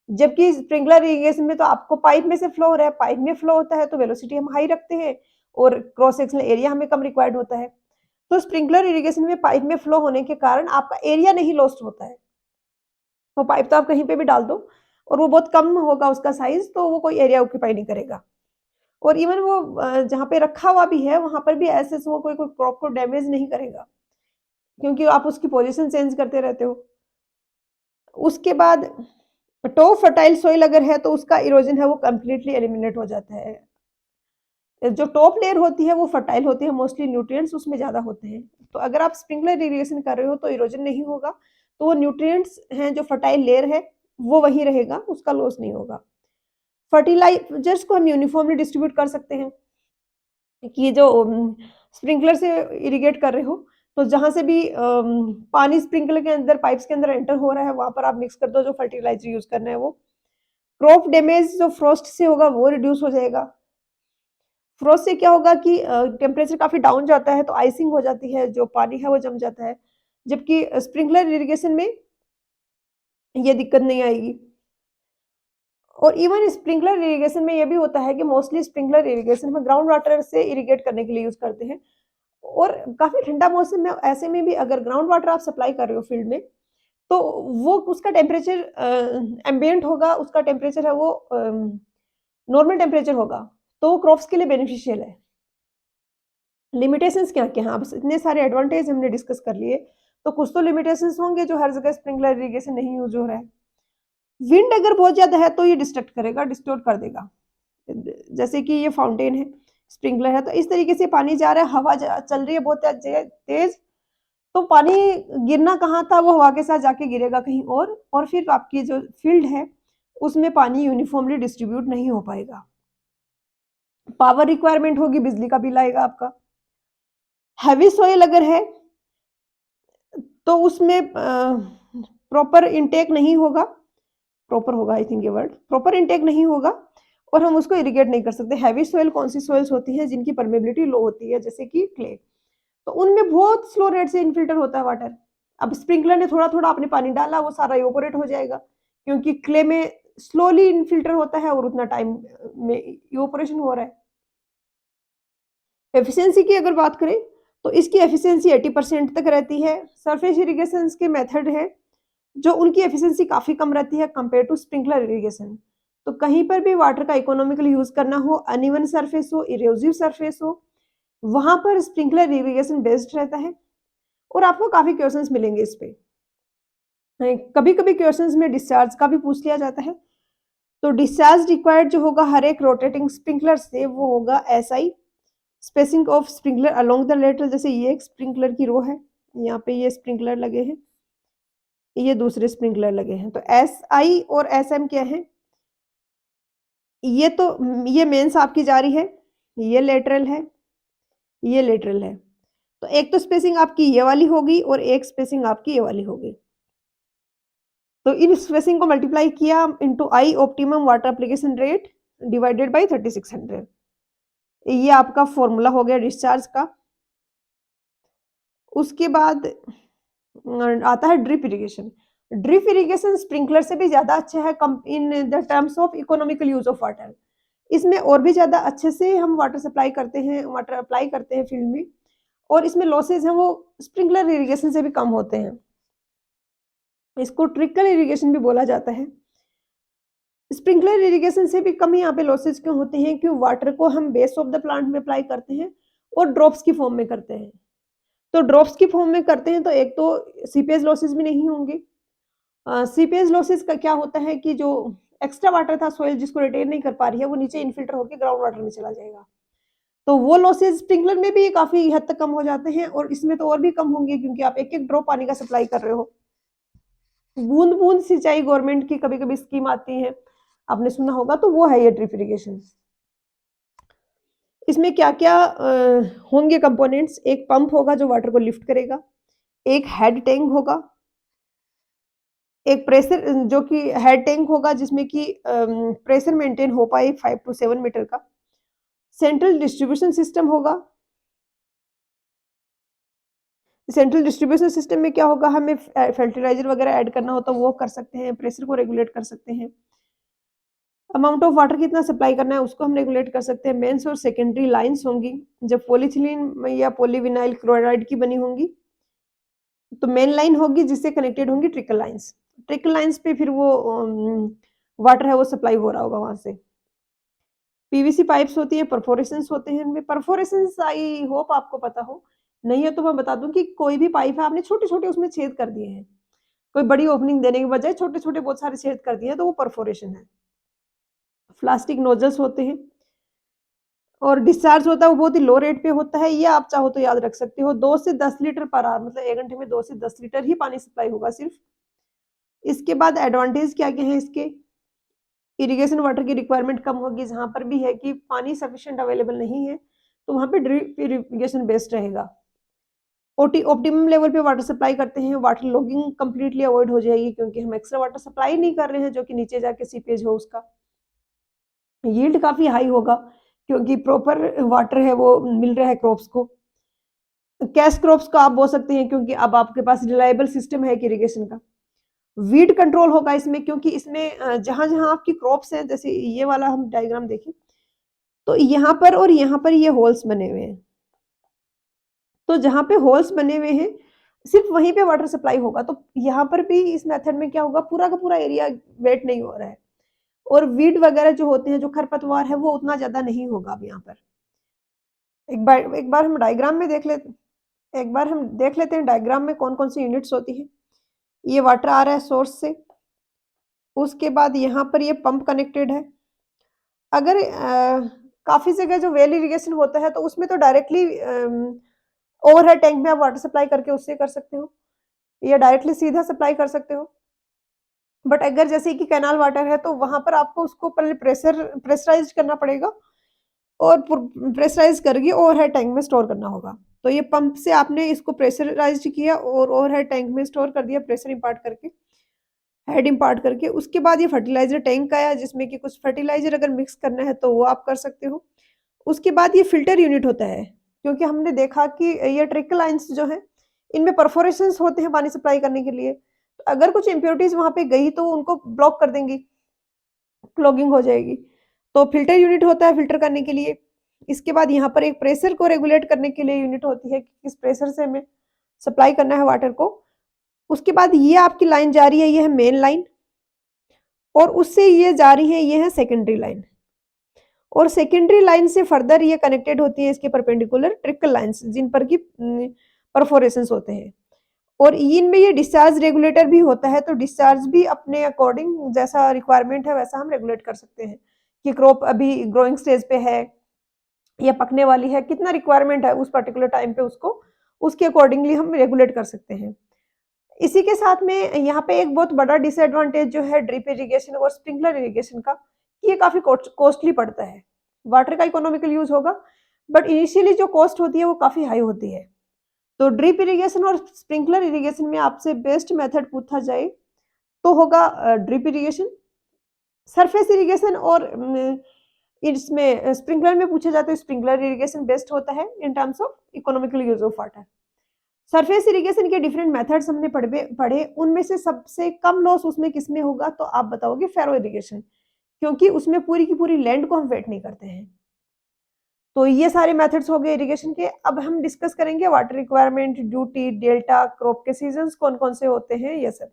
जबकि स्प्रिंकलर इरिगेशन में तो आपको पाइप में से फ्लो हो रहा है, पाइप में फ्लो होता है तो वेलोसिटी हम हाई रखते हैं और क्रॉस सेक्शनल एरिया हमें कम रिक्वायर्ड होता है। तो स्प्रिंकलर इरिगेशन में पाइप में फ्लो होने के कारण आपका एरिया नहीं लॉस्ट होता है। वो पाइप तो आप कहीं पे भी डाल दो और वो बहुत कम होगा उसका साइज, तो वो कोई एरिया ऑक्यूपाई नहीं करेगा। और इवन वो जहाँ पे रखा हुआ भी है वहां पर भी ऐसे वो कोई क्रॉप को डैमेज नहीं करेगा, क्योंकि आप उसकी पोजीशन चेंज करते रहते हो। उसके बाद टो फर्टाइल सॉइल अगर है तो उसका इरोजन है वो कंप्लीटली एलिमिनेट हो जाता है। जो टॉप लेयर होती है वो फर्टाइल होती है, मोस्टली न्यूट्रिएंट्स उसमें ज्यादा होते हैं, तो अगर आप स्प्रिंकलर इरिगेशन कर रहे हो तो इरोजन नहीं होगा, तो वो न्यूट्रिएंट्स हैं जो फर्टाइल लेयर है वो वही रहेगा, उसका लॉस नहीं होगा। फर्टिलाइजर्स को हम यूनिफॉर्मली डिस्ट्रीब्यूट कर सकते हैं, कि जो स्प्रिंकलर से इरिगेट कर रहे हो, तो जहाँ से भी पानी स्प्रिंकलर के अंदर पाइप्स के अंदर एंटर हो रहा है, वहाँ पर आप मिक्स कर दो जो फर्टिलाइज़र यूज़ करना है वो। क्रॉप डैमेज जो फ्रॉस्ट से होगा वो रिड्यूस हो जाएगा। फ्रॉस्ट से क्या होगा कि टेम्परेचर काफ़ी डाउन जाता है तो आइसिंग हो जाती है, जो पानी है वो जम जाता है। जबकि स्प्रिंकलर इरिगेशन में ये दिक्कत नहीं आएगी। और इवन स्प्रिंकलर इरिगेशन में ये भी होता है कि मोस्टली स्प्रिंकलर इरिगेशन में ग्राउंड वाटर से इरिगेट करने के लिए यूज़ करते हैं। और काफ़ी ठंडा मौसम में ऐसे में भी अगर ग्राउंड वाटर आप सप्लाई कर रहे हो फील्ड में, तो वो उसका टेम्परेचर एम्बिएंट होगा, उसका टेम्परेचर है वो नॉर्मल टेम्परेचर होगा, तो वो क्रॉप्स के लिए बेनिफिशियल है। लिमिटेशंस क्या-क्या हैं? अब इतने सारे एडवांटेज हमने डिस्कस कर लिए, तो कुछ तो लिमिटेशंस होंगे जो हर जगह स्प्रिंकलर इरिगेशन नहीं यूज़ हो रहा है। विंड अगर बहुत ज़्यादा है तो ये डिस्ट्रक्ट करेगा, डिस्टॉर्ट कर देगा। जैसे कि ये फाउंटेन है, स्प्रिंकलर है, तो इस तरीके से पानी जा रहा है, हवा चल रही है बहुत तेज, तो पानी गिरना कहाँ था, वो हवा के साथ जाके गिरेगा कहीं और फिर आपकी जो फील्ड है, उसमें पानी यूनिफॉर्मली डिस्ट्रीब्यूट नहीं हो पाएगा। पावर रिक्वायरमेंट होगी, बिजली का बिल आएगा आपका। हेवी सॉइल अगर है, तो उसमें प्रॉपर इनटेक नहीं होगा, प्रॉपर होगा आई थिंक ये वर्ड, प्रॉपर इनटेक नहीं होगा और हम उसको इरिगेट नहीं कर सकते। हेवी सॉइल कौन-सी सॉइल्स होती हैं जिनकी परमेबिलिटी लो होती है, जैसे कि क्ले, तो उनमें बहुत स्लो रेट से इनफिल्टर होता है वाटर। अब स्प्रिंकलर ने थोड़ा-थोड़ा आपने पानी डाला, वो सारा इवेपोरेट हो जाएगा, क्योंकि क्ले में स्लोली इनफिल्टर होता है और उतना टाइम में इवेपोरेशन हो रहा है। एफिशिएंसी की अगर बात करें, तो इसकी एफिशिएंसी 80% तक रहती है। सरफेस इरिगेशंस के मेथड हैं, जो उनकी एफिशिएंसी काफ़ी कम रहती है कंपेयर टू स्प्रिंकलर इरिगेशन। तो कहीं पर भी वाटर का इकोनॉमिकल यूज़ करना हो, अनइवन सरफेस हो, इरोसिव सरफेस हो, वहाँ पर स्प्रिंकलर इरिगेशन बेस्ट रहता है और आपको काफ़ी क्वेश्चंस मिलेंगे इस पे। कभी-कभी क्वेश्चंस में डिस्चार्ज का भी पूछ लिया जाता है, तो डिस्चार्ज रिक्वायर्ड जो होगा हर एक रोटेटिंग स्प्रिंकलर से वो होगा SI, spacing of sprinkler along the lateral, जैसे ये एक स्प्रिंकलर की रो है, यहाँ पे ये स्प्रिंकलर लगे हैं, ये दूसरे स्प्रिंकलर लगे हैं, तो एसआई और एसएम क्या है? ये तो ये मेंस आपकी जा रही है, ये लेटरल है, ये लेटरल है। तो एक तो स्पेसिंग आपकी ये वाली होगी और एक स्पेसिंग आपकी ये वाली होगी। तो इन स्पेसिंग को मल्टीप्लाई किया into I optimum water application rate divided by 3600, ये आपका फॉर्मूला हो गया डिस्चार्ज का। उसके बाद आता है drip irrigation. Drip irrigation sprinkler से भी ज़्यादा अच्छा है कम in the terms of economical use of water. इसमें और भी ज़्यादा अच्छे से हम वाटर सप्लाई करते हैं, वाटर अप्लाई करते हैं फील्ड में और इसमें लॉसेस हैं वो स्प्रिंकलर इरिगेशन से भी कम होते हैं। इसको ट्रिकल इरिगेशन भी बोला जाता है। स्प्रिंकलर इरिगेशन से भी कम यहाँ पे लॉसेस क्यों होते हैं? क्यों वाटर को हम बेस ऑफ द प्लांट में अप्लाई करते हैं और ड्रॉप्स की फॉर्म में करते हैं। तो ड्रॉप्स की फॉर्म में करते हैं तो एक तो सीपेज लॉसेस भी नहीं होंगे। सीपेज लॉसेस का क्या होता है कि जो एक्स्ट्रा वाटर था सॉइल जिसको रिटेन नहीं कर पा रही है वो नीचे इनफिल्टर होके ग्राउंड वाटर में चला जाएगा। तो वो लॉसेस स्प्रिंकलर में भी काफ़ी हद तक कम हो जाते हैं और इसमें तो और भी कम होंगे क्योंकि आप एक-एक ड्रॉप पानी का सप्लाई कर रहे हो। बूंद-बूंद सिंचाई गवर्नमेंट की कभी-कभी स्कीम आती है, आपने सुना होगा तो वो है ये ड्रिप इरिगेशन। इसमें क्या-क्या होंगे कंपोनेंट्स, एक पंप होगा जो वाटर को लिफ्ट करेगा, एक हेड टैंक होगा, एक प्रेशर जो कि हेड टैंक होगा जिसमें कि प्रेशर मेंटेन हो पाए 5 टू 7 मीटर का, सेंट्रल डिस्ट्रीब्यूशन सिस्टम होगा। सेंट्रल डिस्ट्रीब्यूशन सिस्टम में क्या होगा, हमें फर्टिलाइज़र वगैरह ऐड करना हो तो वो कर सकते हैं, प्रेशर को रेगुलेट कर सकते हैं। अमाउंट ऑफ वाटर कितना सप्लाई करना है उसको हम रेगुलेट कर सकते हैं। मेन्स और सेकेंडरी लाइन्स होंगी, जब पॉलीथिलीन या पॉलीविनाइल क्लोराइड की बनी होंगी, तो मेन लाइन होगी जिससे कनेक्टेड होंगी ट्रिकल लाइन्स। ट्रिकल लाइन्स पे फिर वो वाटर है वो सप्लाई हो रहा होगा वहाँ से। पीवीसी पाइप्स होती हैं, परफोरेशंस होते हैं इनमें। परफोरेशंस आई होप आपको पता हो, नहीं है तो मैं बता दूँ कि कोई भी पाइप है आपने छोटे-छोटे उसमें छेद कर दिए हैं। कोई बड़ी ओपनिंग देने के बजाय छोटे-छोटे बहुत सारे छेद कर दिए हैं तो वो परफोरेशन है। प्लास्टिक नोजल्स होते हैं और डिस्चार्ज होता है वो बहुत ही लो रेट पे होता है। ये आप चाहो तो याद रख सकते हो 2 से 10 लीटर पर आवर, मतलब 1 घंटे में 2 से 10 लीटर ही पानी सप्लाई होगा सिर्फ। इसके बाद एडवांटेज क्या-क्या हैं इसके? इरिगेशन वाटर की रिक्वायरमेंट कम होगी, जहाँ पर भी है कि पानी सफिशिएंट अवेलेबल नहीं है, तो वहाँ पे ड्रिप इरिगेशन बेस्ट रहेगा। ऑप्टिमम लेवल पे वाटर सप्लाई करते हैं, वाटर लॉगिंग कंप्लीटली अवॉइड हो जाएगी क्योंकि हम एक्स्ट्रा वाटर सप्लाई नहीं कर रहे हैं जो कि नीचे जाके सीपेज हो उसका। यील्ड काफ़ी हाई होगा क्योंकि प्रॉपर वाटर है वो मिल रहा है क्रॉप्स को। कैश क्रॉप्स का आप बो सकते हैं क्योंकि अब आपके पास रिलायबल सिस्टम है इरिगेशन का। वीड कंट्रोल होगा इसमें क्योंकि इसमें जहाँ-जहाँ आपकी क्रॉप्स हैं, जैसे ये वाला हम डायग्राम देखें, तो यहाँ पर और यहाँ पर ये होल्स बने हुए हैं। तो जहाँ पे होल्स बने हुए हैं, सिर्फ़ वहीं पे वाटर सप्लाई होगा, तो यहाँ पर भी इस मेथड में क्या होगा, पूरा का पूरा एरिया वेट नहीं हो रहा है और वीड वगैरह जो होते हैं, जो खरपतवार है, वो उतना ज़्यादा नहीं होगा अब यहाँ पर। एक बार हम डायग्राम में देख लेते एक बार हम देख लेते हैं डायग्राम में कौन-कौन सी यूनिट्स होती हैं। ये वाटर आ रहा है सोर्स से, उसके बाद यहाँ पर ये पंप कनेक्टेड है। अगर काफ़ी जगह जो वेल इरिगेशन होता है, तो उसमें तो डायरेक्टली ओवरहेड टैंक में आप वाटर सप्लाई करके उससे कर सकते हो या डायरेक्टली सीधा सप्लाई कर सकते हो। बट अगर जैसे कि कैनाल वाटर है, तो वहाँ पर आपको उसको पहले प्रेशराइज़ करना पड़ेगा और प्रेशराइज़ करके ओवरहेड टैंक में स्टोर करना होगा। तो ये पंप से आपने इसको प्रेशराइज़्ड किया और ओवरहेड टैंक में स्टोर कर दिया प्रेशर इम्पार्ट करके, हेड इम्पार्ट करके। उसके बाद ये फर्टिलाइज़र टैंक आया जिसमें कि कुछ फर्टिलाइज़र अगर मिक्स करना है तो वो आप कर सकते हो। उसके बाद ये फ़िल्टर यूनिट होता है, क्योंकि हमने देखा कि ये ट्रिकल लाइन्स जो हैं, इनमें परफोरेशंस होते हैं पानी सप्लाई करने के लिए। तो अगर कुछ इम्प्योरिटीज़ वहाँ पे गई तो उनको ब्लॉक कर देंगी, क्लॉगिंग हो जाएगी। तो फ़िल्टर यूनिट होता है फ़िल्टर करने के लिए। इसके बाद यहाँ पर एक प्रेशर को रेगुलेट करने के लिए यूनिट होती है कि किस प्रेशर से हमें सप्लाई करना है वाटर को। उसके बाद ये आपकी लाइन जा रही है, ये है मेन लाइन और उससे ये जा रही है, ये है सेकेंडरी लाइन। और सेकेंडरी लाइन से फर्दर ये कनेक्टेड होती है इसके परपेंडिकुलर ट्रिकल लाइन्स जिन पर कि परफोरेशंस होते हैं और इनमें ये डिस्चार्ज रेगुलेटर भी होता है, तो डिस्चार्ज भी अपने अकॉर्डिंग जैसा रिक्वायरमेंट है वैसा हम रेगुलेट कर सकते हैं कि क्रॉप अभी ग्रोइंग स्टेज पे है या पकने वाली है, कितना रिक्वायरमेंट है उस पर्टिकुलर टाइम पे उसको, उसके अकॉर्डिंगली हम रेगुलेट कर सकते हैं। इसी के साथ में यहाँ पे एक बहुत बड़ा डिसएडवांटेज जो है ड्रिप इरिगेशन और स्प्रिंकलर इरिगेशन का, कि ये काफ़ी कॉस्टली पड़ता है। वाटर का इकोनॉमिकल यूज़ होगा, बट इनिशियली जो कॉस्ट होती है वो काफ़ी हाई होती है। तो ड्रिप इरिगेशन और स्प्रिंकलर इरिगेशन में आपसे बेस्ट मेथड पूछा जाए, तो होगा ड्रिप इरिगेशन। सरफेस इरिगेशन और इसमें स्प्रिंकलर में पूछा जाए तो स्प्रिंकलर इरिगेशन बेस्ट होता है in terms of economical use of water. Surface irrigation के डिफरेंट मेथड्स हमने पढ़े, उनमें से सबसे कम लॉस उसमें किसमें होगा, तो आप बताओगे फैरो इरिगेशन, क्योंकि उसमें पूरी की पूरी लैंड को हम वेट नहीं करते हैं। तो ये सारे मेथड्स हो गए इरिगेशन के। अब हम डिस्कस करेंगे water requirement, duty, delta, crop के सीजन्स कौन-कौन से होते हैं, ये सब।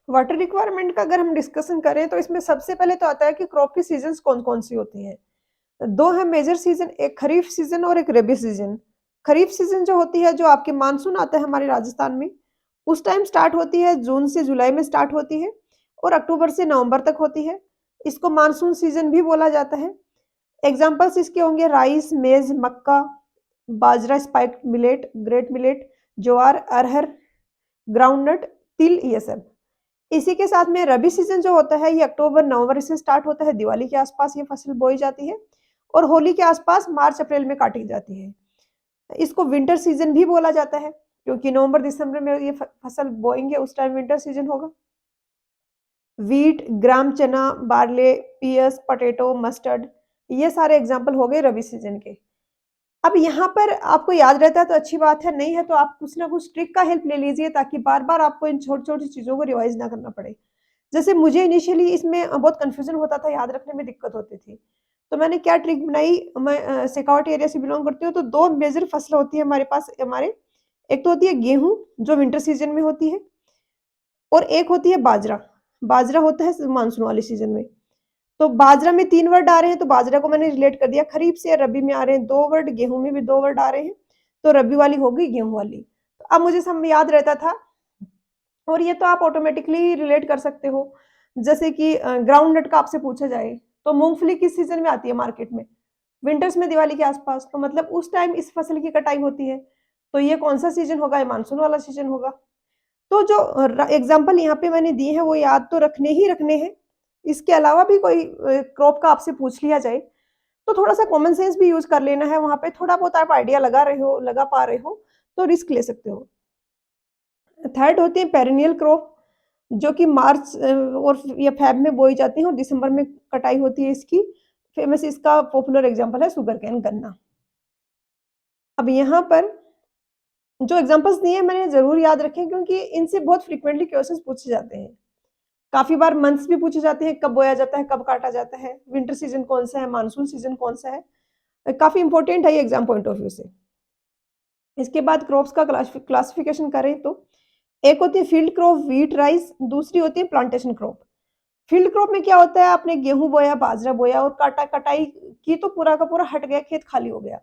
वाटर रिक्वायरमेंट का अगर हम डिस्कशन करें तो इसमें सबसे पहले तो आता है कि क्रॉप की सीजन्स कौन-कौन सी होती हैं। 2 है मेजर सीज़न, एक खरीफ सीज़न और एक रबी सीज़न। खरीफ सीज़न जो होती है, जो आपके मानसून आता है हमारे राजस्थान में, उस टाइम स्टार्ट होती है, जून से जुलाई में स्टार्ट होती है और अक्टूबर से नवंबर तक होती है। इसको मानसून सीज़न भी बोला जाता है। एग्ज़ाम्पल्स इसके होंगे राइस, मेज़, मक्का, बाजरा, स्पाइक्ड मिलेट, ग्रेट मिलेट, ज्वार, अरहर, ग्राउंडनट, तिल, ये सब। इसी के साथ में रबी सीज़न जो होता है, ये अक्टूबर-नवंबर से स्टार्ट होता है, दिवाली के आस-पास ये फसल बोई जाती है और होली के आस-पास मार्च-अप्रैल में काटी जाती है। इसको विंटर सीज़न भी बोला जाता है, क्योंकि नवंबर-दिसंबर में ये फसल बोएँगे, उस टाइम विंटर सीज़न होगा। व्हीट, ग्राम चना, बार्ले, पियर्स, पोटैटो, मस्टर्ड, ये सारे एग्ज़ाम्पल हो गए रबी सीज़न के। अब यहाँ पर आपको याद रहता है तो अच्छी बात है, नहीं है तो आप कुछ ना कुछ ट्रिक का हेल्प ले लीजिए ताकि बार-बार आपको इन छोटी-छोटी चीज़ों को रिवाइज़ ना करना पड़े। जैसे मुझे इनिशियली इसमें बहुत कन्फ्यूज़न होता था, याद रखने में दिक्कत होती थी। तो मैंने क्या ट्रिक बनाई, मैं शेखावाटी एरिया से बिलॉन्ग करती हूँ, तो 2 मेजर फसल होती है हमारे पास हमारे, एक तो होती है गेहूँ, जो विंटर सीज़न में होती है और एक होती है बाजरा। बाजरा होता है मानसून वाले सीज़न में। तो बाजरा में 3 वर्ड आ रहे हैं, तो बाजरा को मैंने रिलेट कर दिया खरीफ से, रबी में आ रहे हैं 2 वर्ड, गेहूँ में भी 2 वर्ड आ रहे हैं, तो रबी वाली हो गई गेहूँ वाली। तो अब मुझे सब याद रहता था और ये तो आप ऑटोमेटिकली रिलेट कर सकते हो। जैसे कि ग्राउंड नट का आपसे पूछा जाए, तो मूँगफली किस सीज़न में आती है मार्केट में? विंटर्स में दिवाली के आसपास, तो मतलब उस टाइम इस फसल की कटाई होती है। तो ये कौन-सा सीज़न होगा? ये मानसून वाला सीज़न होगा। तो जो एग्ज़ाम्पल यहाँ पे मैंने दिए हैं वो याद तो रखने ही रखने हैं। इसके अलावा भी कोई क्रॉप का आपसे पूछ लिया जाए, तो थोड़ा-सा कॉमन सेंस भी यूज़ कर लेना है वहाँ पे, थोड़ा बहुत आप आइडिया लगा पा रहे हो, तो रिस्क ले सकते हो। थर्ड होती है पेरेनियल क्रॉप, जो कि मार्च और या फ़ेब में बोई जाती हैं और दिसंबर में कटाई होती है इसकी। फेमस इसका पॉपुलर एग्ज़ाम्पल है शुगर केन, गन्ना। अब यहाँ पर जो एग्ज़ाम्पल्स दिए हैं मैंने ज़रूर याद रखें, क्योंकि इनसे बहुत फ्रीक्वेंटली क्वेश्चंस पूछे जाते हैं। काफ़ी बार मंथ्स भी पूछे जाते हैं, कब बोया जाता है, कब काटा जाता है, विंटर सीज़न कौन-सा है, मानसून सीज़न कौन-सा है। काफ़ी इम्पोर्टेंट है ये एग्ज़ाम पॉइंट ऑफ व्यू से। इसके बाद क्रॉप्स का क्लासिफिकेशन करें तो एक होती है फील्ड क्रॉप व्हीट, राइस, दूसरी होती है प्लांटेशन क्रॉप। फील्ड क्रॉप में क्या होता है, आपने गेहूँ बोया, बाजरा बोया और कटाई की तो पूरा का पूरा हट गया, खेत खाली हो गया।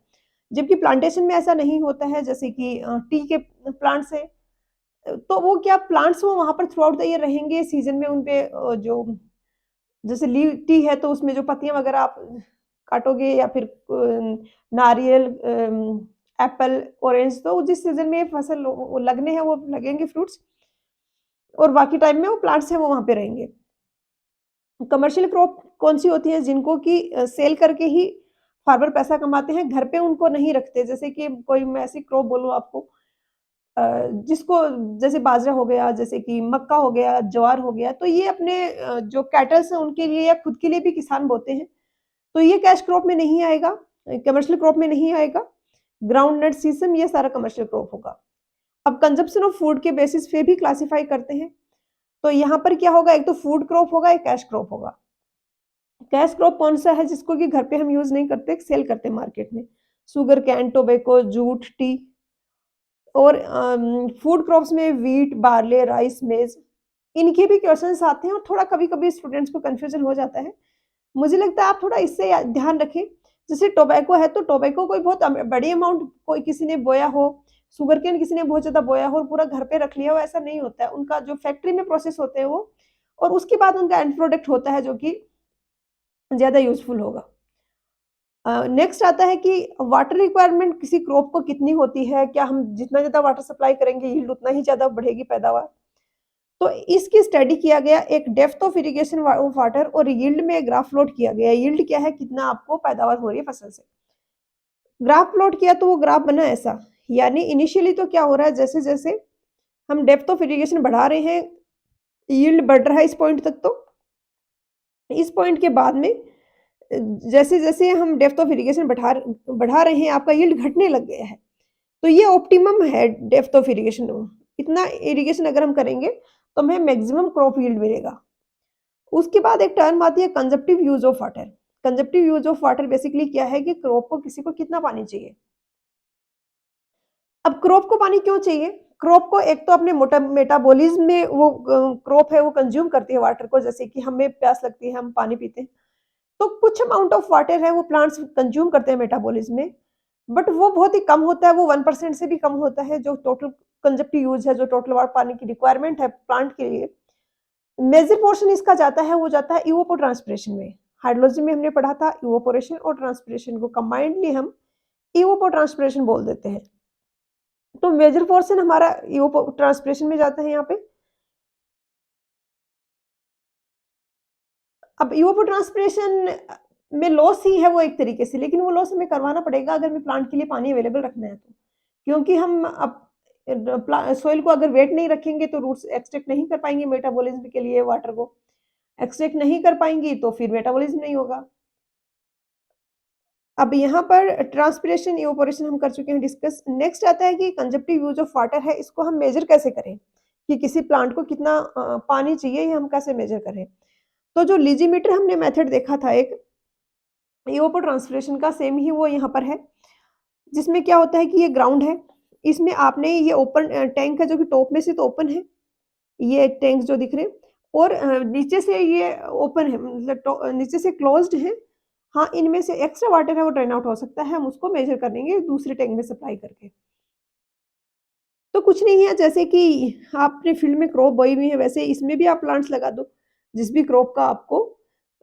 जबकि प्लांटेशन में ऐसा नहीं होता है, जैसे कि टी के प्लांट्स हैं, तो वो क्या प्लांट्स वो वहाँ पर थ्रू आउट द ईयर रहेंगे, सीज़न में उन पे जो जैसे टी है तो उसमें जो पत्तियाँ वगैरह आप काटोगे, या फिर नारियल, एप्पल, ऑरेंज, तो जिस सीज़न में ये फसल वो लगने हैं वो लगेंगे फ्रूट्स, और बाकी टाइम में वो प्लांट्स हैं वो वहाँ पे रहेंगे। कमर्शियल क्रॉप कौन-सी होती है, जिनको कि सेल करके ही फार्मर पैसा कमाते हैं, घर पे उनको नहीं रखते। जैसे कि कोई मैं ऐसी क्रॉप बोलूँ आपको, जिसको जैसे बाजरा हो गया, जैसे कि मक्का हो गया, ज्वार हो गया, तो ये अपने जो कैटल्स हैं उनके लिए या खुद के लिए भी किसान बोते हैं। तो ये कैश क्रॉप में नहीं आएगा, कमर्शियल क्रॉप में नहीं आएगा। ग्राउंड नट, सीसम, ये सारा कमर्शियल क्रॉप होगा। अब कंजम्पशन ऑफ फूड के बेसिस पे भी क्लासिफाई करते हैं। तो यहाँ पर क्या होगा, एक तो फूड क्रॉप होगा, एक कैश क्रॉप होगा। कैश क्रॉप कौन-सा है जिसको कि घर पे हम यूज़ नहीं करते, सेल करते हैं मार्केट में। Sugar cane, tobacco, jute, tea, और फूड क्रॉप्स में व्हीट, बार्ले, राइस, मेज़, इनके भी क्वेश्चन्स आते हैं और थोड़ा कभी-कभी स्टूडेंट्स को कन्फ्यूज़न हो जाता है। मुझे लगता है आप थोड़ा इससे ध्यान रखें। जैसे टोबैको है, तो टोबैको कोई बहुत बड़ी अमाउंट कोई किसी ने बोया हो, शुगरकेन किसी ने बहुत ज़्यादा बोया हो और पूरा घर पे रख लिया हो, ऐसा नहीं होता है। उनका जो फैक्ट्री में प्रोसेस होते हैं वो, और उसके बाद उनका एंड प्रोडक्ट होता है जो कि ज़्यादा यूज़फुल होगा। नेक्स्ट आता है कि वाटर रिक्वायरमेंट किसी क्रॉप को कितनी होती है? क्या हम जितना ज़्यादा वाटर सप्लाई करेंगे, यील्ड उतना ही ज़्यादा बढ़ेगी पैदावार? तो इसकी स्टडी किया गया, एक डेप्थ ऑफ इरिगेशन वाटर और यील्ड में ग्राफ प्लॉट किया गया। यील्ड क्या है, कितना आपको पैदावार हो रही है फसल से। ग्राफ प्लॉट किया तो वो ग्राफ बना ऐसा, यानी इनिशियली तो क्या हो रहा है, जैसे-जैसे हम डेप्थ ऑफ इरिगेशन बढ़ा रहे हैं, यील्ड बढ़ रहा है इस पॉइंट तक, तो इस पॉइंट के बाद में जैसे-जैसे हम डेप्थ ऑफ इरिगेशन बढ़ा रहे हैं, आपका यील्ड घटने लग गया है। तो ये ऑप्टिमम है डेप्थ ऑफ इरिगेशन। इतना इरिगेशन अगर हम करेंगे, तो हमें मैक्सिमम क्रॉप यील्ड मिलेगा। उसके बाद एक टर्म आती है consumptive use of water. Consumptive use of water basically क्या है कि क्रॉप को किसी को कितना पानी चाहिए। अब क्रॉप को पानी क्यों चाहिए? क्रॉप को एक तो अपने मोटा मेटाबॉलिज़्म में वो क्रॉप है वो कंज़्यूम करती है वाटर को, जैसे कि हमें प्यास लगती है, हम पानी पीते हैं। तो कुछ अमाउंट ऑफ वाटर है वो प्लांट्स कंज़्यूम करते हैं मेटाबॉलिज़्म में, बट वो बहुत ही कम होता है, वो 1% से भी कम होता है, जो टोटल कंजप्टिव यूज़ है, जो टोटल पानी की रिक्वायरमेंट है प्लांट के लिए। मेजर पोर्शन इसका जाता है, वो जाता है इवापोट्रांसपिरेशन में। हाइड्रोलॉजी में हमने पढ़ा था इवापोरेशन और ट्रांसपिरेशन को कंबाइंडली हम इवापोट्रांसपिरेशन बोल देते हैं। तो मेजर पोर्शन हमारा इवापोट्रांसपिरेशन में जाता है यहाँ पे। अब इवापोट्रांसपिरेशन में लॉस ही है वो एक तरीके से, लेकिन वो लॉस हमें करवाना पड़ेगा अगर हमें प्लांट के लिए पानी अवेलेबल रखना है तो। क्योंकि हम अब सॉइल को अगर वेट नहीं रखेंगे तो रूट्स एक्सट्रैक्ट नहीं कर पाएँगी मेटाबॉलिज़्म के लिए वाटर को। एक्सट्रैक्ट नहीं कर पाएँगी तो फिर मेटाबॉलिज़्म नहीं होगा। अब यहाँ पर ट्रांसपिरेशन, इवेपोरेशन हम कर चुके हैं डिस्कस। नेक्स्ट आता है कि कंजप्टिव यूज़ ऑफ वाटर है, इसको हम मेज़र कैसे करें? कि किसी प्लांट को कितना पानी चाहिए, ये हम कैसे मेज़र करें? तो जो लीजीमीटर हमने मेथड देखा था एक, इवेपोट्रांसपिरेशन का सेम ही वो यहाँ पर है। जिसमें क्या होता है कि ये ग्राउंड है, इसमें आपने ये ओपन टैंक है जो कि टॉप में से तो ओपन है, ये टैंक्स जो दिख रहे हैं, और नीचे से ये ओपन है, मतलब नीचे से क्लोज़्ड है। हाँ, इनमें से एक्स्ट्रा वाटर है वो ड्रेन आउट हो सकता है, हम उसको मेज़र कर लेंगे दूसरे टैंक में सप्लाई करके। तो कुछ नहीं है, जैसे कि आपने फील्ड में क्रॉप बोई हुई है, वैसे इसमें भी आप प्लांट्स लगा दो। जिस भी क्रॉप का आपको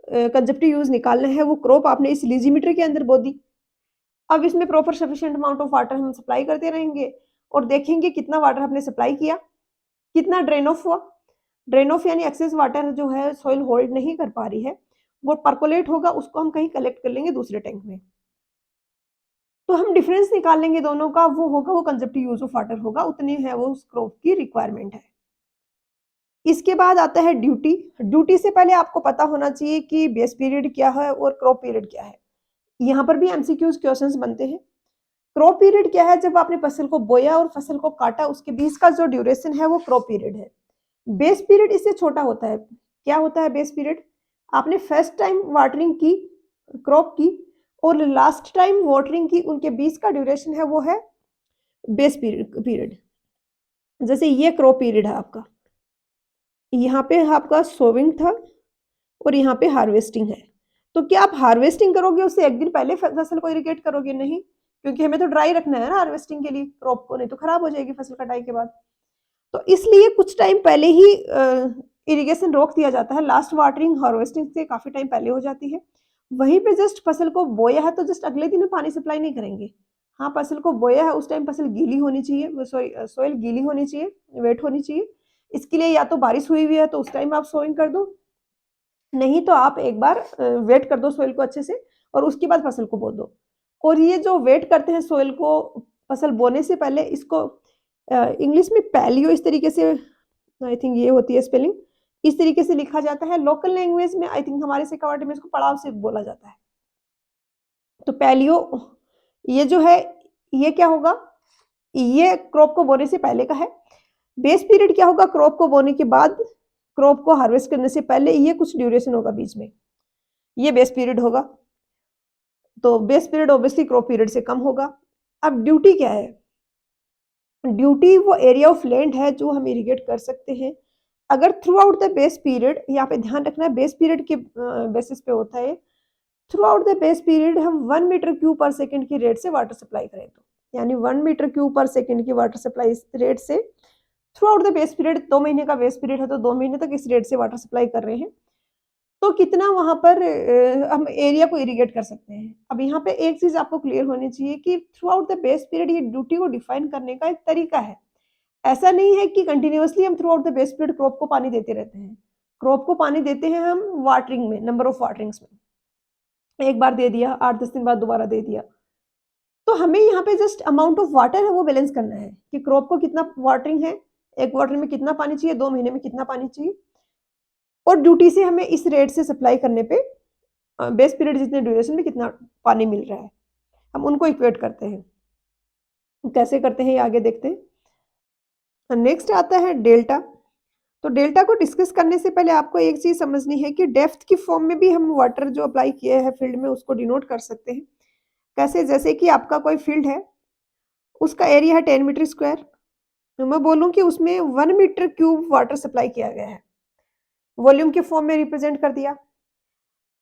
कंजप्टिव यूज़ निकालना है, वो क्रॉप आपने इस लीजीमीटर के अंदर बो दी। अब इसमें proper sufficient amount of water हम सप्लाई करते रहेंगे और देखेंगे कितना वाटर हमने सप्लाई किया, कितना ड्रेन ऑफ हुआ। ड्रेन ऑफ यानी एक्सेस वाटर जो है सॉइल होल्ड नहीं कर पा रही है, वो परकोलेट होगा, उसको हम कहीं कलेक्ट कर लेंगे दूसरे टैंक में। तो हम डिफरेंस निकाल लेंगे दोनों का, वो होगा वो कंजप्टिव यूज ऑफ वाटर होगा, उतनी है वो उस क्रॉप की रिक्वायरमेंट है। इसके बाद आता है ड्यूटी। ड्यूटी से पहले आपको पता होना चाहिए कि बेस पीरियड क्या है और क्रॉप पीरियड क्या है। यहाँ पर भी एमसीक्यूज क्वेश्चंस बनते हैं। क्रॉप पीरियड क्या है? जब आपने फसल को बोया और फसल को काटा, उसके बीच का जो ड्यूरेशन है वो क्रॉप पीरियड है। बेस पीरियड इससे छोटा होता है। क्या होता है बेस पीरियड? आपने फर्स्ट टाइम वाटरिंग की क्रॉप की और लास्ट टाइम वाटरिंग की, उनके बीच का ड्यूरेशन है वो है बेस पीरियड। जैसे ये क्रॉप पीरियड है आपका, यहाँ पे आपका सोविंग था और यहाँ पे हार्वेस्टिंग है। तो क्या आप हार्वेस्टिंग करोगे उससे एक दिन पहले फसल को इरिगेट करोगे? नहीं, क्योंकि हमें तो ड्राई रखना है ना हार्वेस्टिंग के लिए क्रॉप को, नहीं तो खराब हो जाएगी फसल कटाई के बाद। तो इसलिए कुछ टाइम पहले ही इरिगेशन रोक दिया जाता है। लास्ट वाटरिंग हार्वेस्टिंग से काफी टाइम पहले हो जाती है। वहीं पे जस्ट फसल को बोया है तो जस्ट अगले दिन पानी सप्लाई नहीं करेंगे। हाँ, फसल को बोया है उस टाइम फसल गीली होनी चाहिए, सॉइल गीली होनी चाहिए, वेट होनी चाहिए। इसके लिए या तो बारिश हुई है तो उस टाइम आप सोइंग कर दो, नहीं तो आप एक बार वेट कर दो सॉइल को अच्छे से और उसके बाद फसल को बो दो। और ये जो वेट करते हैं सॉइल को फसल बोने से पहले, इसको इंग्लिश में पैलियो इस तरीके से, आई थिंक ये होती है स्पेलिंग, इस तरीके से लिखा जाता है। लोकल लैंग्वेज में आई थिंक हमारे शेखावाटी में इसको पड़ाव से बोला जाता है। तो पैलियो ये जो है ये क्या होगा? ये क्रॉप को बोने से पहले का है। बेस पीरियड क्या होगा? क्रॉप को बोने के बाद, क्रॉप को हार्वेस्ट करने से पहले ये कुछ ड्यूरेशन होगा बीच में, ये बेस पीरियड होगा। तो base period obviously crop period से कम होगा। अब ड्यूटी क्या है? ड्यूटी वो एरिया ऑफ लैंड है जो हम इरिगेट कर सकते हैं। अगर through out the base period, यहाँ पे ध्यान रखना है बेस पीरियड के बेसिस पे होता है, through out the base period हम 1 मीटर क्यूब पर सेकंड की रेट से वाटर सप्लाई करें तो, यानी 1 मीटर क्यूब पर सेकंड की वाटर सप्लाई रेट से through out the base period, 2 महीने का बेस पीरियड है तो 2 महीने तक इस रेट से वाटर सप्लाई कर रहे हैं, तो कितना वहां पर हम एरिया को इरिगेट कर सकते हैं। अब यहाँ पे एक चीज आपको क्लियर होनी चाहिए कि throughout the base period ये ड्यूटी को डिफाइन करने का एक तरीका है। ऐसा नहीं है कि कंटिन्यूअसली हम through out the base period crop को पानी देते रहते हैं। क्रॉप को पानी देते हैं हम वाटरिंग में, नंबर ऑफ वाटरिंग्स में, एक बार दे दिया, 8-10 दिन बाद दोबारा दे दिया। तो हमें यहाँ पे जस्ट अमाउंट ऑफ वाटर है वो बैलेंस करना है कि क्रॉप को कितना वाटरिंग है, एक वाटर में कितना पानी चाहिए, 2 महीने में कितना पानी चाहिए, और ड्यूटी से हमें इस रेट से सप्लाई करने पे बेस पीरियड जितने ड्यूरेशन में कितना पानी मिल रहा है, हम उनको इक्वेट करते हैं। कैसे करते हैं ये आगे देखते हैं। नेक्स्ट आता है डेल्टा। तो डेल्टा को डिस्कस करने से पहले आपको एक चीज समझनी है कि डेप्थ की फॉर्म में भी हम वाटर जो अप्लाई किए हैं फील्ड में उसको डिनोट कर सकते हैं। कैसे? जैसे कि आपका कोई फील्ड है, उसका एरिया है 10 मीटर स्क्वायर, तो मैं बोलूं कि उसमें 1 मीटर क्यूब वाटर सप्लाई किया गया है, वॉल्यूम के फॉर्म में रिप्रेजेंट कर दिया।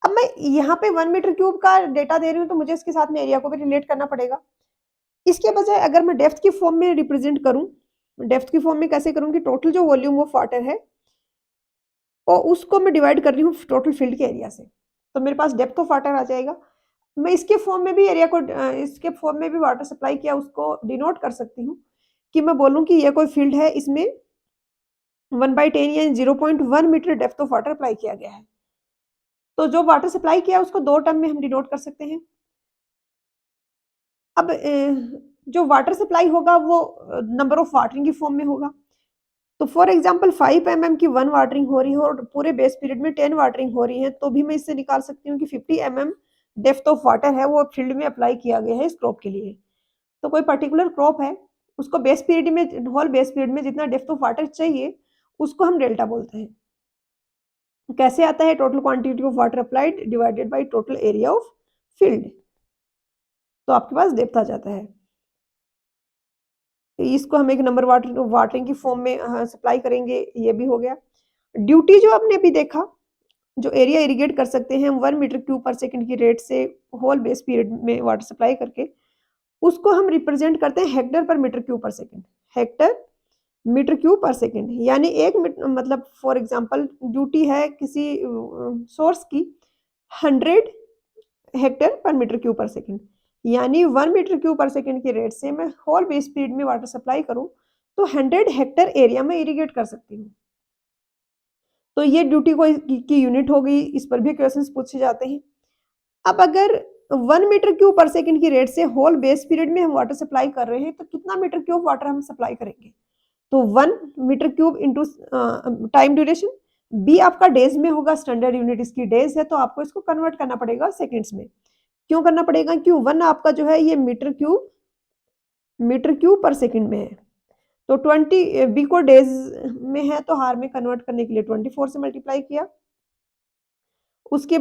अब मैं यहाँ पे 1 मीटर क्यूब का डेटा दे रही हूँ तो मुझे इसके साथ में एरिया को भी रिलेट करना पड़ेगा। इसके बजाय अगर मैं डेप्थ की फॉर्म में रिप्रेजेंट करूं, डेप्थ की फॉर्म में कैसे करूं कि टोटल जो वॉल्यूम ऑफ वाटर है और उसको मैं डिवाइड कर रही हूँ टोटल फील्ड के एरिया से, तो मेरे पास डेप्थ ऑफ वाटर आ जाएगा। मैं इसके फॉर्म में भी एरिया को, इसके फॉर्म में भी वाटर सप्लाई किया उसको डिनोट कर सकती हूँ कि मैं बोलूँ कि ये कोई फील्ड है, इसमें 1/10 यानी 0.1 metre depth of water apply किया गया है। तो जो वाटर सप्लाई किया उसको 2 टर्म में हम डिनोट कर सकते हैं। अब जो वाटर सप्लाई होगा वो नंबर ऑफ वाटरिंग की फॉर्म में होगा। तो फॉर एग्जांपल 5 mm की 1 वाटरिंग हो रही है और पूरे बेस पीरियड में 10 वाटरिंग हो रही है, तो भी मैं इससे निकाल सकती हूँ कि 50 mm डेप्थ ऑफ वाटर है वो फील्ड में अप्लाई किया गया है इस क्रॉप के लिए। तो कोई पर्टिकुलर क्रॉप है, उसको बेस पीरियड में, होल बेस पीरियड में जितना डेप्थ ऑफ वाटर चाहिए उसको हम डेल्टा बोलते हैं। कैसे आता है? Total quantity of water applied divided by total area of field, तो आपके पास डेप्थ आ जाता है। इसको हम एक नंबर वाटरिंग की फॉर्म में सप्लाई करेंगे, ये भी हो गया। ड्यूटी जो आपने अभी देखा, जो एरिया इरिगेट कर सकते हैं हम 1 मीटर क्यूब पर सेकंड की रेट से होल बेस पीरियड में वाटर सप्लाई करके, उसको हम रिप्रेजेंट करते हैं हेक्टर पर मीटर क्यूब पर सेकंड। हेक्टर मीटर क्यूब पर सेकंड, यानी मतलब फॉर एग्जांपल ड्यूटी है किसी सोर्स की 100 हेक्टर पर मीटर क्यूब पर सेकंड, यानी 1 मीटर क्यूब पर सेकंड की रेट से मैं होल बेस पीरियड में वाटर सप्लाई करूँ तो 100 हेक्टेयर एरिया में इरिगेट कर सकती हूँ। तो ये ड्यूटी को की यूनिट हो गई, इस पर भी क्वेश्चंस पूछे जाते हैं। अब अगर 1 मीटर क्यूब पर सेकंड की रेट से होल बेस पीरियड में हम वाटर सप्लाई कर रहे हैं तो कितना मीटर क्यूब वाटर हम सप्लाई करेंगे? तो 1 metre cube into time duration, B आपका डेज में होगा, स्टैंडर्ड यूनिट इसकी डेज है तो आपको इसको कन्वर्ट करना पड़ेगा सेकंड्स में। क्यों करना पड़ेगा? क्यों 1 आपका जो है ये मीटर क्यूब पर सेकंड में है। तो 20 बी को डेज में है तो हार में कन्वर्ट करने के लिए 24 से मल्टीप्लाई किया। उसके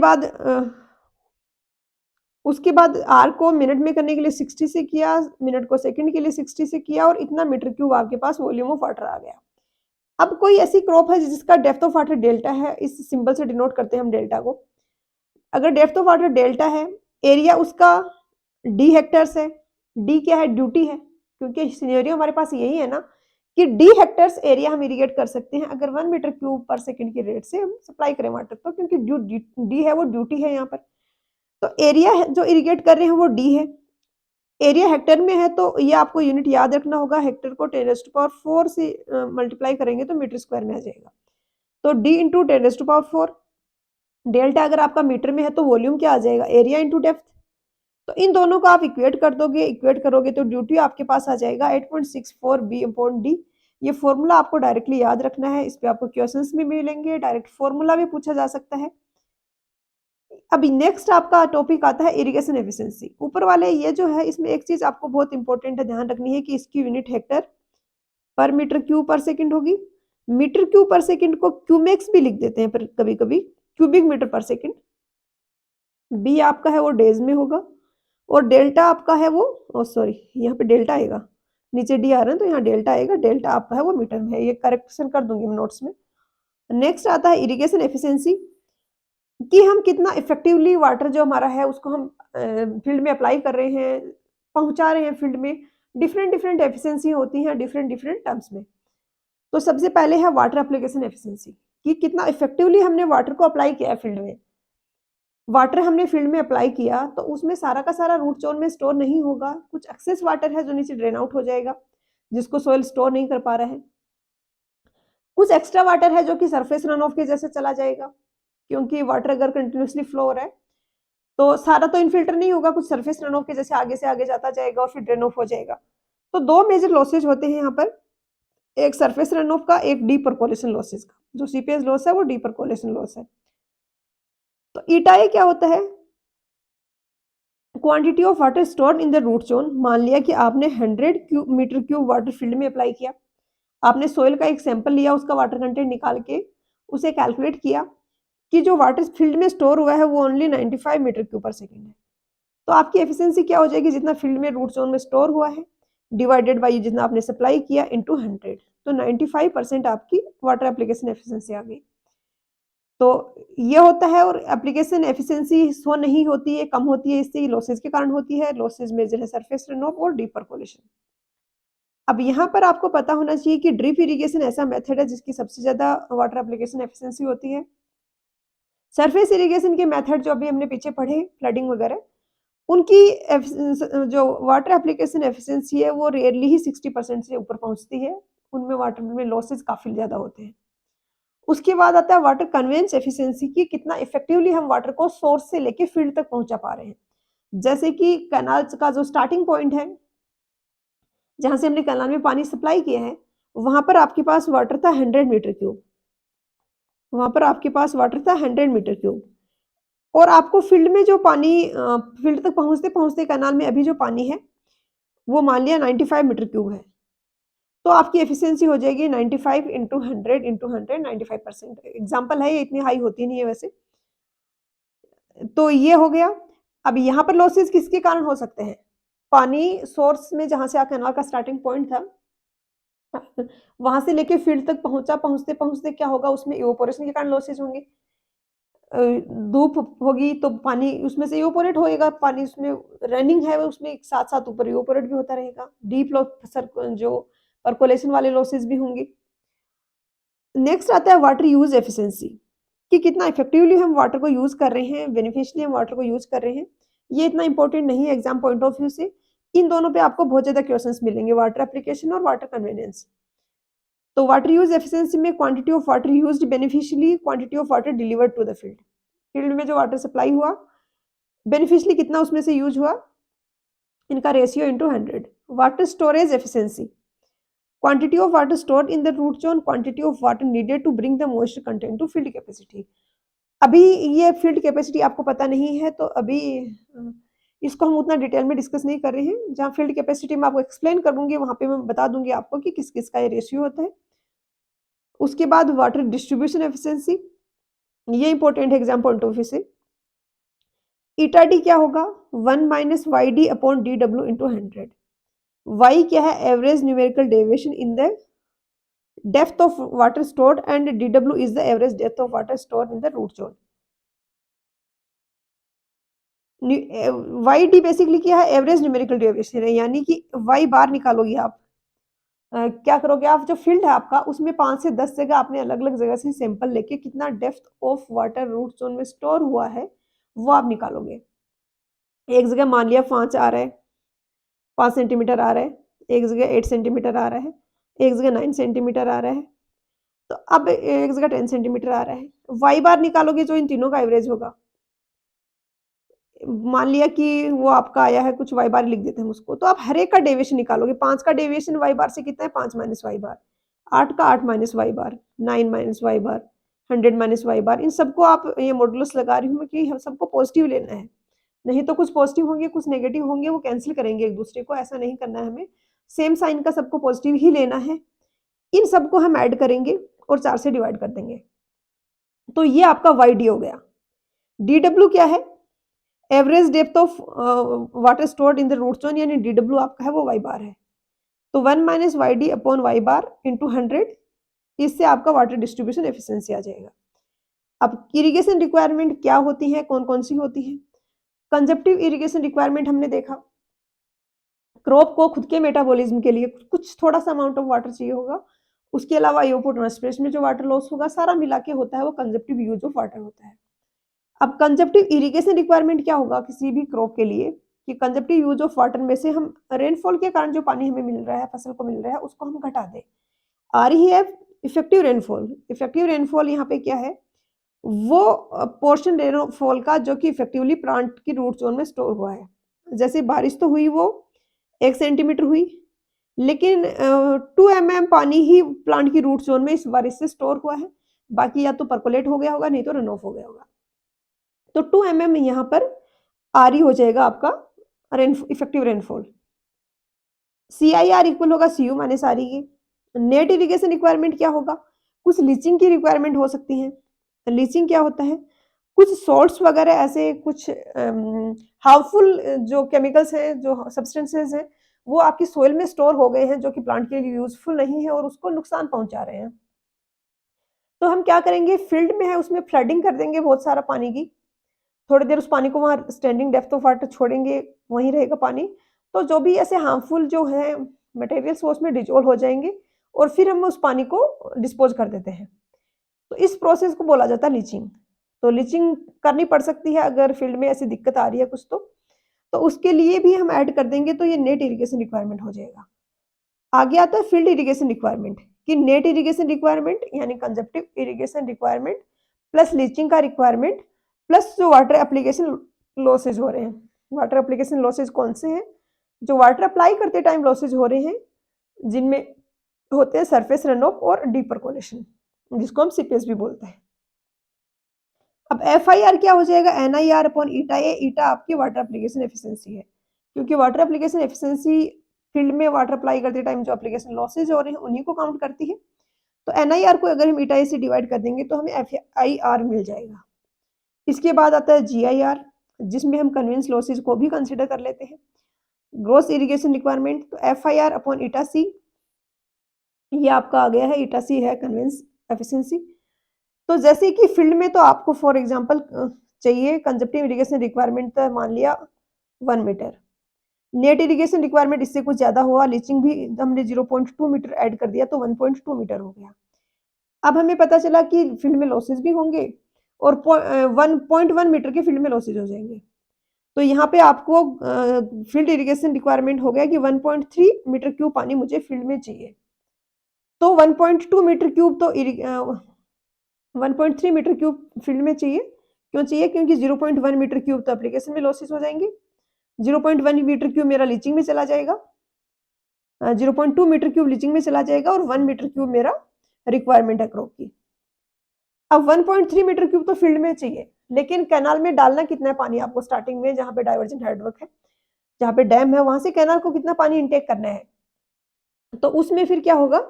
बाद आर को मिनट में करने के लिए 60 से किया, मिनट को सेकंड के लिए 60 से किया और इतना मीटर क्यूब आपके पास वॉल्यूम ऑफ वाटर आ गया। अब कोई ऐसी क्रॉप है जिसका डेप्थ ऑफ वाटर डेल्टा है, इस सिंबल से डिनोट करते हैं हम डेल्टा को। अगर डेप्थ ऑफ वाटर डेल्टा है, एरिया उसका डी हेक्टर्स है, डी क्या है? ड्यूटी है, क्योंकि सिनेरियो हमारे पास यही है ना कि डी हेक्टर्स एरिया हम इरिगेट कर सकते हैं अगर 1 मीटर क्यूब पर सेकंड की रेट से हम सप्लाई करें वाटर, तो क्योंकि डी है वो ड्यूटी है यहाँ पर। तो एरिया जो इरिगेट कर रहे हैं वो डी है, एरिया हेक्टर में है तो ये आपको यूनिट याद रखना होगा, हेक्टर को 10⁴ से मल्टीप्लाई करेंगे तो मीटर स्क्वायर में आ जाएगा। तो डी इंटू 10⁴, डेल्टा अगर आपका मीटर में है तो वॉल्यूम क्या आ जाएगा? Area into depth. तो इन दोनों को आप इक्वेट कर दोगे, इक्वेट करोगे तो ड्यूटी आपके पास आ जाएगा 8.64 बी अपॉन डी। ये फॉर्मूला आपको डायरेक्टली याद रखना है, इस पे आपको क्वेश्चंस भी मिलेंगे, डायरेक्ट फॉर्मूला भी पूछा जा सकता है। अभी नेक्स्ट आपका टॉपिक आता है इरिगेशन एफिशिएंसी। ऊपर वाले ये जो है इसमें एक चीज आपको बहुत इंपॉर्टेंट है, ध्यान रखनी है कि इसकी यूनिट हेक्टर पर मीटर क्यूब पर सेकंड होगी। मीटर क्यूब पर सेकंड को क्यूमेक्स भी लिख देते हैं पर कभी कभी, क्यूबिक मीटर पर सेकंड। बी आपका है वो डेज में होगा और डेल्टा आपका है वो सॉरी यहाँ पे डेल्टा आएगा, नीचे डी आ रहा है तो यहाँ डेल्टा आएगा, डेल्टा आपका है वो मीटर में है, ये करेक्शन कर दूंगी मैं नोट्स में। नेक्स्ट आता है इरिगेशन एफिशिएंसी, कि हम कितना इफेक्टिवली वाटर जो हमारा है उसको हम फील्ड में अप्लाई कर रहे हैं, पहुंचा रहे हैं फील्ड में। डिफरेंट डिफरेंट एफिशिएंसी होती है डिफरेंट डिफरेंट टर्म्स में। तो सबसे पहले है वाटर एप्लीकेशन एफिशिएंसी, कि कितना इफेक्टिवली हमने वाटर को अप्लाई किया है फील्ड में। वाटर हमने फील्ड में अप्लाई किया तो उसमें सारा का सारा रूट जोन में स्टोर नहीं होगा, कुछ एक्सेस वाटर है जो नीचे ड्रेन आउट हो जाएगा जिसको सोइल स्टोर नहीं कर पा रहा है। कुछ एक्स्ट्रा वाटर है जो कि सरफेस रन ऑफ के जैसे चला जाएगा, क्योंकि वाटर अगर कंटिन्यूसली फ्लो हो रहा है तो सारा तो इनफिल्टर नहीं होगा, कुछ सरफेस रन ऑफ के जैसे आगे से आगे जाता जाएगा और फिर ड्रेन ऑफ हो जाएगा। तो दो मेजर लॉसेज होते हैं यहाँ पर, एक सरफेस रन ऑफ का, एक डीप परकोलेशन लॉसेज का। जो सीपीएस लॉस है वो डीप परकोलेशन लॉस है। तो ईटा ए क्या होता है? Quantity of water stored in the root zone. मान लिया कि आपने 100 मीटर क्यूब वाटर फील्ड में अप्लाई किया, आपने सोइल का एक सैंपल लिया, उसका वाटर कंटेंट निकाल के उसे कैलकुलेट किया कि जो वाटर फील्ड में स्टोर हुआ है वो ओनली 95 मीटर क्यूब पर सेकंड है। तो आपकी एफिशिएंसी क्या हो जाएगी? जितना फील्ड में रूट जोन में स्टोर हुआ है डिवाइडेड बाई जितना आपने सप्लाई किया इनटू 100, तो 95% आपकी वाटर एप्लीकेशन एफिशिएंसी आ गई। तो ये होता है, और एप्लीकेशन एफिशिएंसी सो नहीं होती है, कम होती है, इससे लॉसेज के कारण होती है। लॉसेज मेजर है सरफेस रन ऑफ और डीप परकोलेशन। अब यहाँ पर आपको पता होना चाहिए कि ड्रिप इरिगेशन ऐसा मेथड है जिसकी सबसे ज्यादा वाटर एप्लीकेशन एफिशिएंसी होती है। सरफेस इरिगेशन के मेथड जो अभी हमने पीछे पढ़े, फ्लडिंग वगैरह, उनकी जो वाटर एप्लीकेशन एफिशिएंसी है वो रेयरली ही 60% से ऊपर पहुंचती है, उनमें वाटर में लॉसेज काफी ज्यादा होते हैं। उसके बाद आता है वाटर कन्वेंस एफिशिएंसी, की कितना इफेक्टिवली हम वाटर को सोर्स से लेके फील्ड तक पहुंचा पा रहे हैं। जैसे कि कैनाल का जो स्टार्टिंग पॉइंट है, जहां से हमने कैनाल में पानी सप्लाई किया है, वहां पर आपके पास वाटर था 100 मीटर क्यूब, वहां पर आपके पास वाटर था 100 मीटर क्यूब, और आपको फील्ड में जो पानी फील्ड तक पहुंचते पहुंचते कैनाल में अभी जो पानी है वो मान लिया 95 मीटर क्यूब है, तो आपकी एफिशिएंसी हो जाएगी 95 इंटू 100 इंटू 100, 95%। एग्जाम्पल है, ये इतनी हाई होती नहीं है वैसे। तो ये हो गया। अब यहाँ पर लॉसेस किसके कारण हो सकते हैं? पानी सोर्स में जहां से कैनाल का स्टार्टिंग पॉइंट था वहां से लेके फील्ड तक पहुंचा, पहुंचते पहुंचते क्या होगा, उसमें इवोपोरेशन के कारण लॉसेज होंगे। धूप होगी तो पानी उसमें से इवोपोरेट होएगा, पानी उसमें रनिंग है उसमें साथ साथ ऊपर इवोपोरेट भी होता रहेगा। डीप जो परकोलेशन वाले लॉसेज भी होंगे। नेक्स्ट आता है वाटर यूज एफिशिएंसी, कि कितना इफेक्टिवली हम वाटर को यूज कर रहे हैं, बेनिफिशियली हम वाटर को यूज कर रहे हैं। ये इतना इंपॉर्टेंट नहीं है एग्जाम पॉइंट ऑफ व्यू से। इन दोनों पे आपको बहुत ज़्यादा क्वेश्चंस मिलेंगे, वाटर एप्लीकेशन और वाटर कन्वीनियंस। तो वाटर यूज एफिशिएंसी में quantity of water used beneficially, quantity of water delivered to the field. Field में जो वाटर सप्लाई हुआ, बेनिफिशियली कितना उसमें से यूज हुआ, इनका ratio into 100। Water storage efficiency, quantity of water stored in the root zone, quantity of water needed to bring the moisture content to field capacity. अभी ये फील्ड कैपेसिटी आपको पता नहीं है, तो अभी इसको हम उतना डिटेल में डिस्कस नहीं कर रहे हैं। जहाँ फील्ड कैपेसिटी मैं आपको एक्सप्लेन करूंगी, वहां पे मैं बता दूंगी आपको कि किस किस का ये रेशियो होता है। उसके बाद वाटर डिस्ट्रीब्यूशन एफिशिएंसी, ये इंपॉर्टेंट है एग्जाम पॉइंट ऑफ व्यू से। ईटा डी क्या होगा, 1 minus Y D upon d डब्ल्यू इंटू 100। वाई क्या है, average numerical deviation in the depth of water stored, and d डब्ल्यू is the average depth of water stored in the root zone. Y d basically क्या है, average numerical deviation है, यानी कि Y बार निकालोगे आप। क्या करोगे आप, जो फील्ड है आपका उसमें 5 से 10 जगह आपने अलग अलग जगह से सैंपल लेके कितना depth of water root zone में स्टोर हुआ है वो आप निकालोगे। एक जगह मान लिया 5 आ रहा है, 5 सेंटीमीटर आ रहा है, एक जगह 8 सेंटीमीटर आ रहा है, एक जगह 9 सेंटीमीटर आ रहा है, तो अब एक जगह 10 सेंटीमीटर आ रहा है। वाई बार निकालोगे जो इन तीनों का एवरेज होगा। मान लिया कि वो आपका आया है, कुछ वाई बार लिख देते हैं उसको, तो आप हर एक का डेविएशन निकालोगे। 5 का डेविएशन वाई बार से कितना है, 5 माइनस वाई बार। 8 का 8 माइनस वाई बार, 9 माइनस वाई बार, 100 माइनस वाई बार। इन सबको आप, ये मॉडुलस लगा रही हूँ कि हम सबको पॉजिटिव लेना है, नहीं तो कुछ पॉजिटिव होंगे कुछ नेगेटिव होंगे, वो कैंसिल करेंगे एक दूसरे को, ऐसा नहीं करना है हमें। सेम साइन का सबको पॉजिटिव ही लेना है। इन सबको हम ऐड करेंगे और 4 से डिवाइड कर देंगे, तो ये आपका वाई डी हो गया। डी डब्ल्यू क्या है, average depth of water stored in the root zone, यानी डी डब्ल्यू आपका है वो वाई बार है। तो 1 minus Y D upon Y bar into 100, इससे आपका वाटर डिस्ट्रीब्यूशन एफिशिएंसी आ जाएगा। अब इरिगेशन रिक्वायरमेंट क्या होती है, कौन कौन सी होती है। कंजप्टिव इरिगेशन रिक्वायरमेंट हमने देखा, क्रॉप को खुद के मेटाबॉलिज्म के लिए कुछ थोड़ा सा अमाउंट ऑफ वाटर चाहिए होगा, उसके अलावा इकोट्रांसपिरेशन में जो वाटर लॉस होगा सारा मिला के होता है वो कंजप्टिव यूज ऑफ वाटर होता है। अब कंजप्टिव इरिगेशन रिक्वायरमेंट क्या होगा किसी भी क्रॉप के लिए, कि कंजप्टिव यूज ऑफ वाटर में से हम रेनफॉल के कारण जो पानी हमें मिल रहा है, फसल को मिल रहा है, उसको हम घटा दें। आ रही है इफेक्टिव रेनफॉल। इफेक्टिव रेनफॉल यहाँ पे क्या है, वो पोर्शन रेनफॉल का जो कि इफेक्टिवली प्लांट की रूट जोन में स्टोर हुआ है। जैसे बारिश तो हुई वो 1 सेंटीमीटर हुई, लेकिन 2 mm पानी ही प्लांट की रूट जोन में इस बारिश से स्टोर हुआ है, बाकी या तो परकोलेट हो गया होगा, नहीं तो रन ऑफ हो गया होगा। तो 2 mm यहाँ पर आर हो जाएगा आपका effective rainfall. C i r equal होगा c u minus r e के। नेट इरिगेशन रिक्वायरमेंट क्या होगा, कुछ लीचिंग की रिक्वायरमेंट हो सकती है। लीचिंग क्या होता है, कुछ सॉल्ट्स वगैरह ऐसे कुछ हार्मफुल जो केमिकल्स हैं, जो सब्सटेंसेज हैं, वो आपकी सोइल में स्टोर हो गए हैं, जो कि प्लांट के लिए यूजफुल नहीं है और उसको नुकसान पहुंचा रहे हैं। तो हम क्या करेंगे, फील्ड में है उसमें फ्लडिंग कर देंगे बहुत सारा पानी की, थोड़ी देर उस पानी को वहाँ स्टैंडिंग डेप्थ ऑफ वाटर छोड़ेंगे, वहीं रहेगा पानी। तो जो भी ऐसे हार्मफुल जो है मटेरियल्स वो उसमें डिजोल्व हो जाएंगे और फिर हम उस पानी को डिस्पोज कर देते हैं। तो इस प्रोसेस को बोला जाता है लीचिंग। तो लीचिंग करनी पड़ सकती है अगर फील्ड में ऐसी दिक्कत आ रही है कुछ, तो उसके लिए भी हम ऐड कर देंगे, तो ये नेट इरिगेशन रिक्वायरमेंट हो जाएगा। आगे आता है फील्ड इरिगेशन रिक्वायरमेंट, कि नेट इरिगेशन रिक्वायरमेंट यानी कंजप्टिव इरिगेशन रिक्वायरमेंट प्लस लीचिंग का रिक्वायरमेंट प्लस जो वाटर एप्लीकेशन लॉसेज हो रहे हैं। वाटर एप्लीकेशन लॉसेज कौन से हैं, जो वाटर अप्लाई करते टाइम लॉसेज हो रहे हैं, जिनमें होते हैं सरफेस रन ऑफ और डीप परकोलेशन, जिसको हम सीपीएस भी बोलते हैं। अब एफ आई आर क्या हो जाएगा, एन आई आर अपॉन ईटा ए। ईटा आपकी वाटर एप्लीकेशन एफिशिएंसी है, क्योंकि वाटर एप्लीकेशन एफिशिएंसी फील्ड में वाटर अप्लाई करते टाइम जो एप्लीकेशन लॉसेज हो रहे हैं उन्हीं को काउंट करती है। तो एन आई आर को अगर हम ईटा ए से डिवाइड कर देंगे तो हमें एफ आई आर मिल जाएगा। इसके बाद आता है जी आई आर, जिसमें हम कन्वेंस लॉसेज को भी कंसिडर कर लेते हैं। ग्रोस इरिगेशन रिक्वायरमेंट, तो एफ आई आर अपॉन ईटा सी, ये आपका आ गया है, ईटा सी है कन्वेंस एफिशिएंसी। तो जैसे कि फील्ड में तो आपको फॉर एग्जांपल चाहिए कंजप्टिव इरिगेशन रिक्वायरमेंट, तो मान लिया 1 मीटर। नेट इरिगेशन रिक्वायरमेंट इससे कुछ ज्यादा हुआ, लीचिंग भी हमने 0.2 मीटर ऐड कर दिया तो 1.2 मीटर हो गया। अब हमें पता चला कि फील्ड में लॉसेज भी होंगे और 1.1 मीटर के फील्ड में लॉसेज हो जाएंगे। तो यहाँ पे आपको फील्ड इरिगेशन रिक्वायरमेंट हो गया कि 1.3 मीटर क्यूब पानी मुझे फील्ड में चाहिए। तो 1.2 मीटर क्यूब तो 1.3 मीटर क्यूब फील्ड में चाहिए। क्यों चाहिए? क्योंकि 0.1 मीटर क्यूब तो एप्लीकेशन में लॉसेस हो जाएंगे, 0.1 मीटर क्यूब मेरा लीचिंग में चला जाएगा, 0.2 मीटर क्यूब लीचिंग में चला जाएगा और 1 मीटर क्यूब मेरा रिक्वायरमेंट है क्रॉप की। अब 1.3 मीटर क्यूब तो फील्ड में चाहिए, लेकिन कैनाल में डालना कितना है पानी आपको स्टार्टिंग में, जहाँ पे डाइवर्जन हेडवर्क है, जहाँ पे डैम है, वहां से कैनाल को कितना पानी इनटेक करना है। तो उसमें फिर क्या होगा,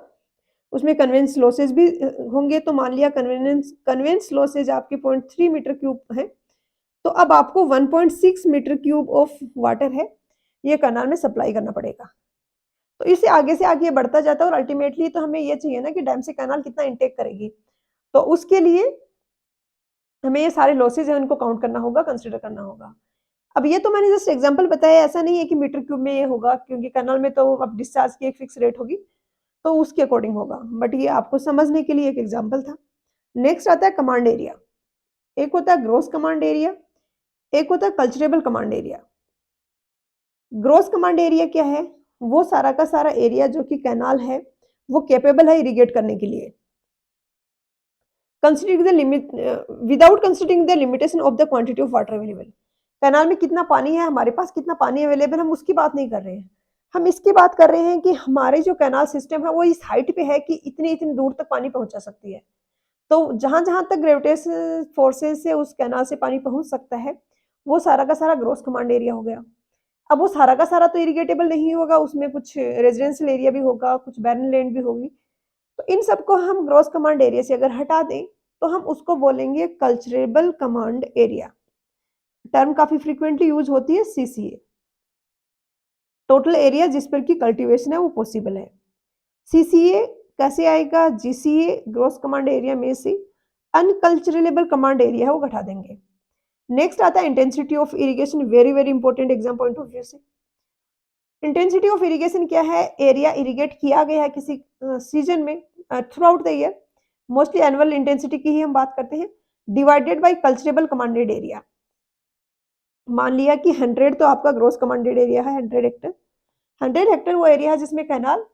उसमें कन्वेंस लॉसेज भी होंगे। तो मान लिया कन्वेंस लॉसेज आपके 0.3 मीटर क्यूब है, तो अब आपको 1.6 मीटर क्यूब ऑफ वाटर है, ये कैनाल में सप्लाई करना पड़ेगा। तो इससे आगे से आगे बढ़ता जाता है और अल्टीमेटली तो हमें ये चाहिए ना कि डैम से कैनाल कितना इनटेक करेगी। तो उसके लिए हमें ये सारे लॉसेज हैं उनको काउंट करना होगा, कंसिडर करना होगा। अब ये तो मैंने जस्ट एग्जांपल बताया, ऐसा नहीं है कि मीटर क्यूब में ये होगा, क्योंकि कैनाल में तो अब डिस्चार्ज की एक फिक्स रेट होगी, तो उसके अकॉर्डिंग होगा। बट ये आपको समझने के लिए एक एग्जाम्पल था। नेक्स्ट आता है कमांड एरिया। एक होता है ग्रॉस कमांड एरिया, एक होता है culturable command area. Gross command area क्या है? वो सारा का सारा एरिया जो कि कैनाल है वो कैपेबल है इरिगेट करने के लिए, considering the limit without considering the limitation of the quantity of water available. Canal में कितना पानी है, हमारे पास कितना पानी अवेलेबल, हम उसकी बात नहीं कर रहे हैं। हम इसकी बात कर रहे हैं कि हमारे जो कैनाल सिस्टम है वो इस हाइट पे है कि इतनी इतनी दूर तक पानी पहुंचा सकती है। तो जहां जहां तक ग्रेविटेशन फोर्सेस से उस कैनाल से पानी पहुंच सकता है, वो सारा का सारा ग्रॉस कमांड एरिया हो गया। अब वो सारा का सारा तो इरिगेटेबल नहीं होगा, उसमें कुछ रेजिडेंशियल एरिया भी होगा, कुछ बैरन लैंड भी होगी। तो इन सबको हम ग्रॉस कमांड एरिया से अगर हटा दें तो हम उसको बोलेंगे कल्चरेबल कमांड एरिया। टर्म काफी फ्रीक्वेंटली यूज होती है, सीसीए, टोटल एरिया जिस पर की कल्टीवेशन है वो पॉसिबल है। सीसीए कैसे आएगा? जीसीए ग्रॉस कमांड एरिया में से अनकल्चरेबल कमांड एरिया है वो घटा देंगे। नेक्स्ट आता है intensity of irrigation, very very important exam point of view से। इंटेंसिटी ऑफ इरिगेशन क्या है? एरिया इरिगेट किया गया है किसी सीजन में through out the year, mostly annual intensity की ही हम बात करते हैं, divided by culturable commanded area. मान लिया कि 100 तो आपका ग्रॉस कमांडेड एरिया है, 100 हेक्टर। 100 हेक्टर वो एरिया है जिसमें कैनाल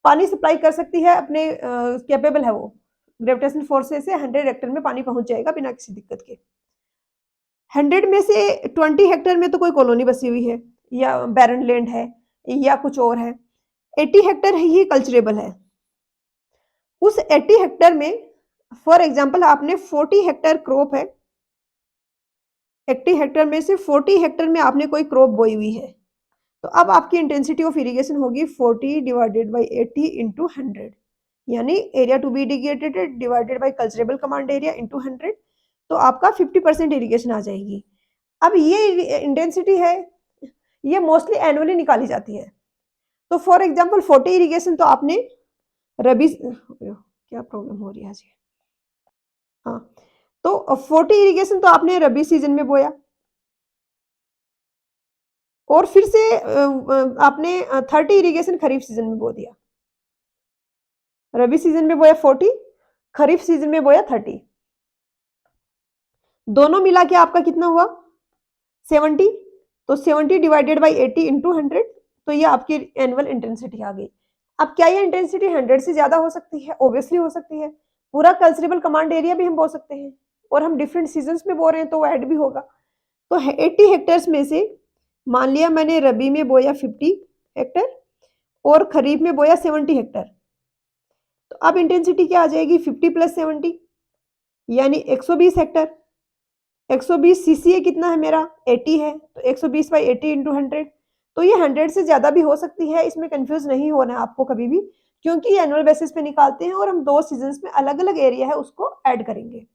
पानी सप्लाई कर सकती है, अपने कैपेबल है वो, ग्रेविटेशन फोर्सेस से 100 हेक्टर में पानी पहुंच जाएगा बिना किसी दिक्कत के। 100 में से 20 हेक्टर में तो कोई कॉलोनी बसी हुई है या बैरन लैंड है या कुछ और है, 80 हेक्टर ही कल्चरेबल है। उस 80 हेक्टर में फॉर एग्जांपल आपने 40 हेक्टर क्रॉप है, 80 हेक्टर में से 40 हेक्टर में आपने कोई क्रॉप बोई हुई है, तो अब आपकी इंटेंसिटी ऑफ इरिगेशन होगी 40 डिवाइडेड बाई 80 इंटू 100, यानी area to be irrigated divided by culturable command area into 100, तो आपका 50% इरिगेशन आ जाएगी। अब ये इंटेंसिटी है, ये मोस्टली एनुअली निकाली जाती है। तो फॉर एग्जांपल 40 इरिगेशन तो आपने रबी, क्या प्रॉब्लम हो रही है आज, हाँ, तो 40 इरिगेशन तो आपने रबी सीजन में बोया और फिर से आपने 30 इरिगेशन खरीफ सीजन में बो दिया। रबी सीजन में बोया 40, खरीफ सीजन में बोया 30, दोनों मिला के आपका कितना हुआ 70। तो 70 डिवाइडेड बाई 80 इंटू 100, तो ये आपकी एनुअल इंटेंसिटी आ गई। अब क्या ये इंटेंसिटी 100 से ज्यादा हो सकती है? ऑब्वियसली हो सकती है। पूरा कल्चरेबल कमांड एरिया भी हम बो सकते हैं, और हम डिफरेंट सीजन में बो रहे हैं तो वो ऐड भी होगा। तो 80 हेक्टर्स में से मान लिया मैंने रबी में बोया 50 हेक्टर और खरीफ में बोया 70 हेक्टर, तो अब इंटेंसिटी क्या आ जाएगी 50 प्लस 70 यानी 120 हेक्टर। 120 सीसीए कितना है मेरा 80 है, तो 120 बाई 80 इंटू 100, तो ये 100 से ज्यादा भी हो सकती है। इसमें कंफ्यूज नहीं होना है आपको कभी भी, क्योंकि ये एनुअल बेसिस पे निकालते हैं और हम 2 सीजन में अलग अलग एरिया है उसको ऐड करेंगे।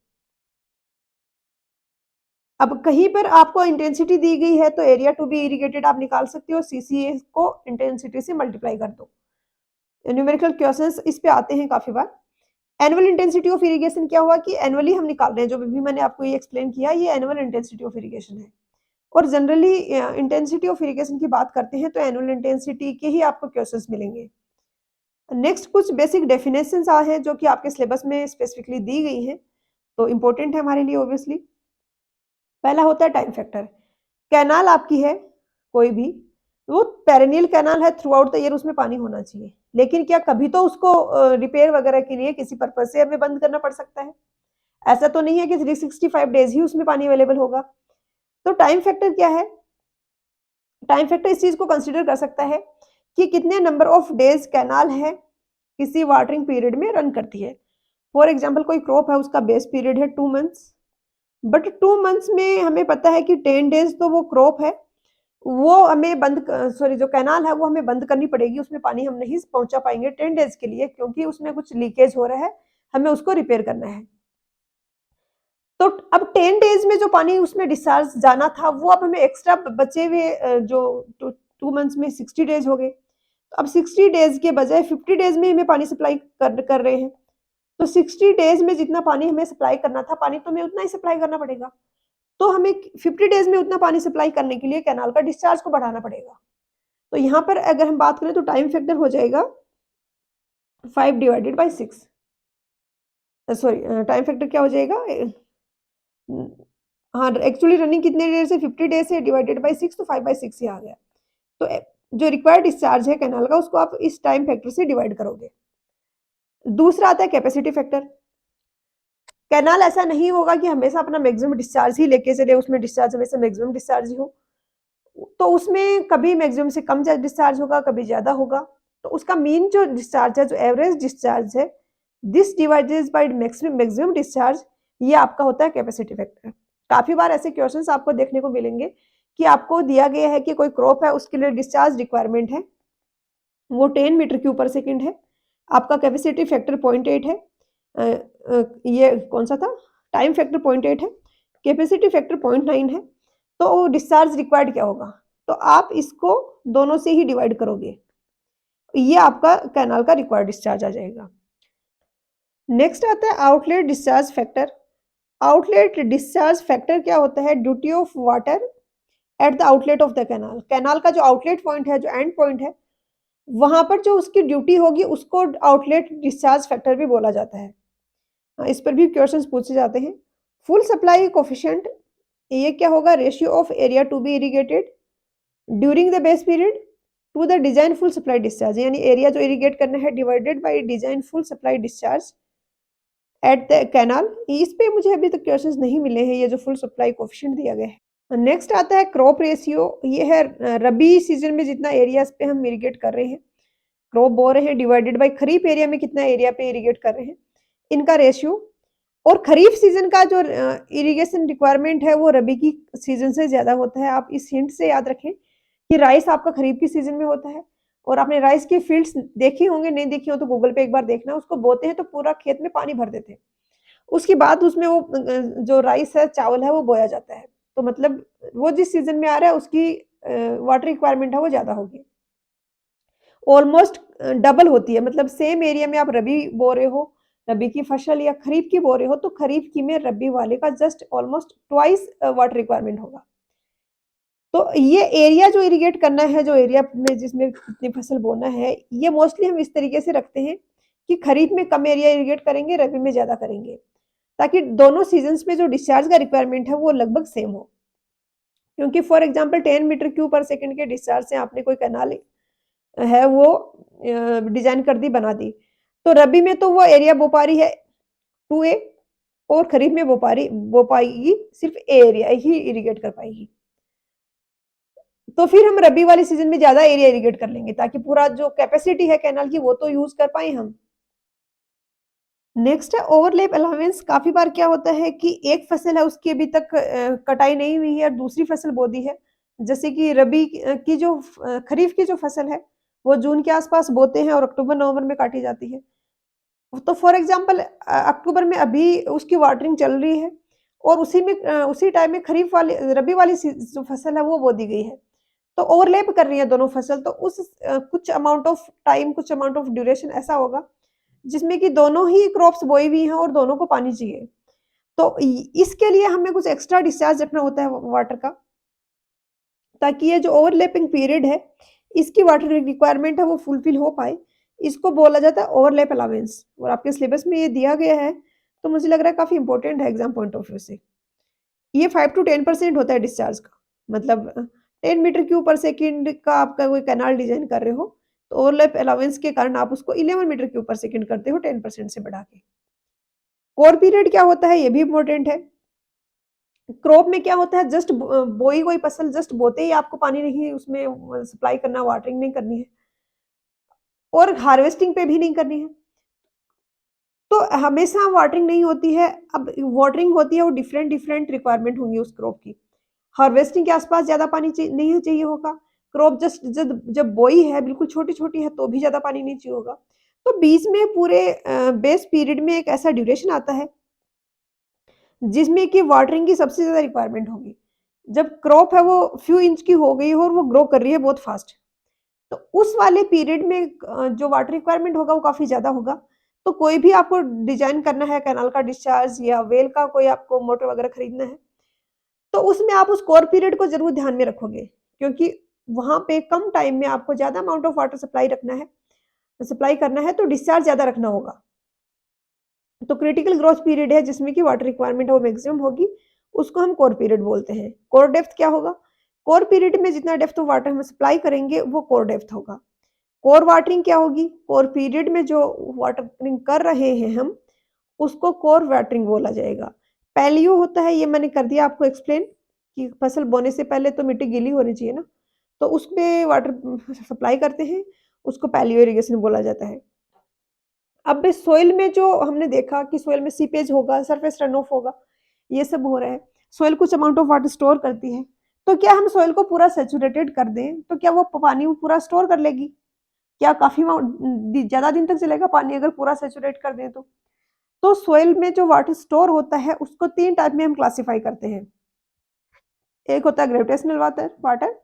अब कहीं पर आपको इंटेंसिटी दी गई है तो एरिया टू बी इरिगेटेड आप निकाल सकते हो, सीसीए को इंटेंसिटी से मल्टीप्लाई कर दो। न्यूमेरिकल क्वेश्चंस इस पे आते हैं काफी बार। एनुअल इंटेंसिटी ऑफ इरिगेशन क्या हुआ कि एनुअली हम निकाल रहे हैं, जो भी मैंने आपको ये एक्सप्लेन किया ये एनुअल इंटेंसिटी ऑफ इरिगेशन है। और जनरली इंटेंसिटी ऑफ इरिगेशन की बात करते हैं तो एनुअल इंटेंसिटी के ही आपको क्वेश्चंस मिलेंगे। नेक्स्ट कुछ बेसिक डेफिनेशंस हैं जो कि आपके सिलेबस में स्पेसिफिकली दी गई हैं, तो इंपॉर्टेंट है हमारे लिए ऑब्वियसली। पहला होता है टाइम फैक्टर। कैनाल आपकी है कोई भी, वो पेरेनियल कैनाल है, थ्रू आउट द ईयर उसमें पानी होना चाहिए। लेकिन क्या कभी तो उसको रिपेयर वगैरह के लिए किसी पर्पज से हमें बंद करना पड़ सकता है। ऐसा तो नहीं है कि 365 डेज ही उसमें पानी अवेलेबल होगा। तो टाइम फैक्टर क्या है? टाइम फैक्टर इस चीज को कंसिडर कर सकता है कि कितने नंबर ऑफ डेज कैनाल है किसी वाटरिंग पीरियड में रन करती है। फॉर एग्जाम्पल कोई क्रॉप है, उसका बेस पीरियड है 2 मंथ्स, बट 2 मंथ्स में हमें पता है कि 10 डेज तो वो क्रॉप है, वो हमें बंद, सॉरी, जो कैनाल है वो हमें बंद करनी पड़ेगी, उसमें पानी हम नहीं पहुंचा पाएंगे 10 डेज के लिए, क्योंकि उसमें कुछ लीकेज हो रहा है, हमें उसको रिपेयर करना है। तो अब 10 डेज में जो पानी उसमें डिस्चार्ज जाना था, वो अब हमें एक्स्ट्रा बचे हुए जो 2 मंथ्स में 60 डेज हो गए। तो अब 60 डेज के बजाय 50 डेज में हमें पानी सप्लाई कर रहे हैं। तो 60 डेज में जितना पानी हमें सप्लाई करना था, पानी तो हमें उतना ही सप्लाई करना पड़ेगा। तो हमें 50 डेज में उतना पानी सप्लाई करने के लिए कैनाल का डिस्चार्ज को बढ़ाना पड़ेगा। तो यहाँ पर अगर हम बात करें तो टाइम फैक्टर हो जाएगा 5/6। सॉरी, टाइम फैक्टर क्या हो जाएगा? हाँ, एक्चुअली रनिंग कितने डेज से 50 डेज से डिवाइडेड बाई 6, तो 5/6 ही आ गया। तो जो रिक्वायर्ड डिस्चार्ज है कैनाल का, उसको आप इस टाइम फैक्टर से डिवाइड करोगे। दूसरा आता है कैपेसिटी फैक्टर। कैनाल ऐसा नहीं होगा कि हमेशा अपना मैक्सिमम डिस्चार्ज ही लेके चले, उसमें डिस्चार्ज हमेशा मैक्सिमम डिस्चार्ज ही हो। तो उसमें कभी मैक्सिमम से कम डिस्चार्ज होगा, कभी ज्यादा होगा। तो उसका मीन जो डिस्चार्ज है, जो एवरेज डिस्चार्ज है, this divided by maximum discharge, ये आपका होता है कैपेसिटी फैक्टर। काफी बार ऐसे क्वेश्चंस आपको देखने को मिलेंगे कि आपको दिया गया है कि कोई क्रॉप है, उसके लिए डिस्चार्ज रिक्वायरमेंट है, वो 10 मीटर क्यूब पर सेकेंड है, आपका कैपेसिटी फैक्टर 0.8 है। ये कौन सा था? टाइम फैक्टर 0.8 है, कैपेसिटी फैक्टर 0.9 है। तो डिस्चार्ज रिक्वायर्ड क्या होगा? तो आप इसको दोनों से ही डिवाइड करोगे, ये आपका कैनाल का रिक्वायर्ड डिस्चार्ज आ जाएगा। नेक्स्ट आता है outlet discharge factor. Outlet discharge factor क्या होता है? Duty of water at the outlet of the canal. Canal का जो आउटलेट पॉइंट है, जो एंड पॉइंट है, वहां पर जो उसकी ड्यूटी होगी, उसको आउटलेट डिस्चार्ज फैक्टर भी बोला जाता है। इस पर भी क्वेश्चंस पूछे जाते हैं। फुल सप्लाई कोफिशिएंट, ये क्या होगा? Ratio of area to be irrigated during the base period to the design full supply discharge, यानी एरिया जो इरिगेट करना है divided by design full supply discharge at the canal. इस पे मुझे अभी तक क्वेश्चंस नहीं मिले हैं, ये जो फुल सप्लाई कोफिशिएंट दिया गया है। नेक्स्ट आता है क्रॉप रेशियो। ये है रबी सीजन में जितना एरिया पे हम इरिगेट कर रहे हैं, क्रॉप बो रहे हैं, डिवाइडेड बाय खरीफ एरिया में कितना एरिया पे इरिगेट कर रहे हैं, इनका रेशियो। और खरीफ सीजन का जो इरिगेशन रिक्वायरमेंट है, वो रबी की सीजन से ज्यादा होता है। आप इस हिंट से याद रखें कि राइस आपका खरीफ की सीजन में होता है, और आपने राइस की फील्ड्स देखी होंगे, नहीं देखी हो तो गूगल पे एक बार देखना। उसको बोते हैं तो पूरा खेत में पानी भर देते हैं, उसके बाद उसमें वो जो राइस है, चावल है, वो बोया जाता है। तो मतलब वो जिस सीजन में आ रहा है, उसकी वाटर रिक्वायरमेंट है वो ज्यादा होगी, ऑलमोस्ट डबल होती है। मतलब सेम एरिया में आप रबी बो रहे हो, रबी की फसल, या खरीफ की बो रहे हो, तो खरीफ की में रबी वाले का just almost twice water requirement होगा। तो ये एरिया जो इरिगेट करना है, जो एरिया में जिसमें कितनी फसल बोना है, ये मोस्टली हम इस तरीके से रखते हैं कि खरीफ में कम एरिया इरिगेट करेंगे, रबी में ज्यादा करेंगे, ताकि दोनों सीजन्स में जो डिस्चार्ज का रिक्वायरमेंट है वो लगभग सेम हो। क्योंकि फॉर एग्जाम्पल 10 मीटर क्यूब पर सेकंड के डिस्चार्ज से आपने कोई कैनाल है वो डिजाइन कर दी, बना दी, तो रबी में तो वो एरिया बो पा रही है 2A, और खरीफ में बो पाएगी सिर्फ ए एरिया ही इरिगेट कर पाएगी। तो फिर हम रबी वाले सीजन में ज्यादा एरिया इरिगेट कर लेंगे, ताकि पूरा जो कैपेसिटी है कैनाल की वो तो यूज कर पाए हम। नेक्स्ट है ओवरलैप अलाउंस। काफी बार क्या होता है कि एक फसल है, उसकी अभी तक कटाई नहीं हुई है, और दूसरी फसल बो दी है। जैसे कि रबी की जो खरीफ की जो फसल है, वो जून के आसपास बोते हैं और अक्टूबर नवंबर में काटी जाती है। तो फॉर एग्जाम्पल अक्टूबर में अभी उसकी वाटरिंग चल रही है, और उसी में उसी टाइम में खरीफ वाली रबी वाली जो फसल है वो बो दी गई है। तो ओवरलैप कर रही है दोनों फसल, तो उस कुछ अमाउंट ऑफ टाइम, कुछ अमाउंट ऑफ ड्यूरेशन ऐसा होगा जिसमें कि दोनों ही क्रॉप्स बोई हुई हैं और दोनों को पानी चाहिए। तो इसके लिए हमें कुछ एक्स्ट्रा डिस्चार्ज रखना होता है वाटर का, ताकि ये जो ओवरलैपिंग पीरियड है, इसकी वाटर रिक्वायरमेंट है वो फुलफिल हो पाए। इसको बोला जाता है ओवरलैप अलाउंस, और आपके सिलेबस में ये दिया गया है, तो मुझे लग रहा है काफी इंपॉर्टेंट है एग्जाम पॉइंट ऑफ व्यू से। ये 5 to 10% होता है डिस्चार्ज का। मतलब 10 मीटर क्यूब पर सेकंड का आपका कोई कैनाल डिज़ाइन कर रहे हो, तो ओवरलैप अलाउंस के कारण आप उसको 11 मीटर क्यूब पर सेकंड करते हो 10% से बढ़ा के। कोर पीरियड क्या होता है, ये भी इम्पोर्टेंट है। क्रॉप में क्या होता है, जस्ट बोई कोई फसल जस्ट बोते ही आपको पानी नहीं उसमें सप्लाई करना, वाटरिंग नहीं करनी है और हार्वेस्टिंग पे भी नहीं करनी है। तो हमेशा वाटरिंग नहीं होती है, अब वाटरिंग होती है वो डिफरेंट डिफरेंट रिक्वायरमेंट होंगी उस क्रॉप की। हार्वेस्टिंग के आसपास ज़्यादा पानी नहीं चाहिए होगा। क्रॉप जस्ट जब जब बोई है, बिल्कुल छोटी-छोटी है, तो भी ज़्यादा पानी नहीं चाहिए होगा। तो बीच में पूरे बेस पीरियड में एक ऐसा ड्यूरेशन आता है, जिसमें कि वाटरिंग की सबसे ज़्यादा रिक्वायरमेंट होगी। जब क्रॉप है वो फ्यू इंच की हो गई हो और वो ग्रो कर रही है बहुत फास्ट, तो उस वाले पीरियड में जो वाटर रिक्वायरमेंट होगा वो काफ़ी ज़्यादा होगा। तो कोई भी आपको डिज़ाइन करना है कैनाल का डिस्चार्ज या वेल का कोई आपको मोटर वगैरह खरीदना है, तो उसमें आप उस कोर पीरियड को ज़रूर ध्यान में रखोगे, क्योंकि वहाँ पे कम टाइम में आपको ज़्यादा अमाउंट ऑफ वाटर सप्लाई करना है तो डिस्चार्ज ज़्यादा रखना होगा। तो क्रिटिकल ग्रोथ पीरियड है जिसमें कि वाटर रिक्वायरमेंट वो मैक्सिमम होगी, उसको हम कोर पीरियड बोलते हैं। कोर डेप्थ क्या होगा? कोर पीरियड में जितना डेप्थ ऑफ वाटर हम सप्लाई करेंगे वो कोर डेप्थ होगा। कोर वाटरिंग क्या होगी? कोर पीरियड में जो वाटरिंग कर रहे हैं हम, उसको कोर वाटरिंग बोला जाएगा। पैलियो होता है, ये मैंने कर दिया आपको एक्सप्लेन कि फसल बोने से पहले तो मिट्टी गीली होनी चाहिए ना, तो उसमें वाटर सप्लाई करते हैं, उसको पैलियो इरिगेशन बोला जाता है। अब सोइल में जो हमने देखा कि सोइल में सीपेज होगा, सरफेस रन ऑफ होगा, ये सब हो रहा है। सोइल कुछ अमाउंट ऑफ वाटर स्टोर करती है, तो क्या हम सोइल को पूरा सैचुरेटेड कर दें, तो क्या वो पानी वो पूरा स्टोर कर लेगी? क्या काफ़ी ज़्यादा दिन तक चलेगा पानी अगर पूरा सैचुरेट कर दें तो? तो सोइल में जो वाटर स्टोर होता है उसको 3 टाइप में हम क्लासिफाई करते हैं। एक होता है ग्रेविटेशनल वाटर वाटर,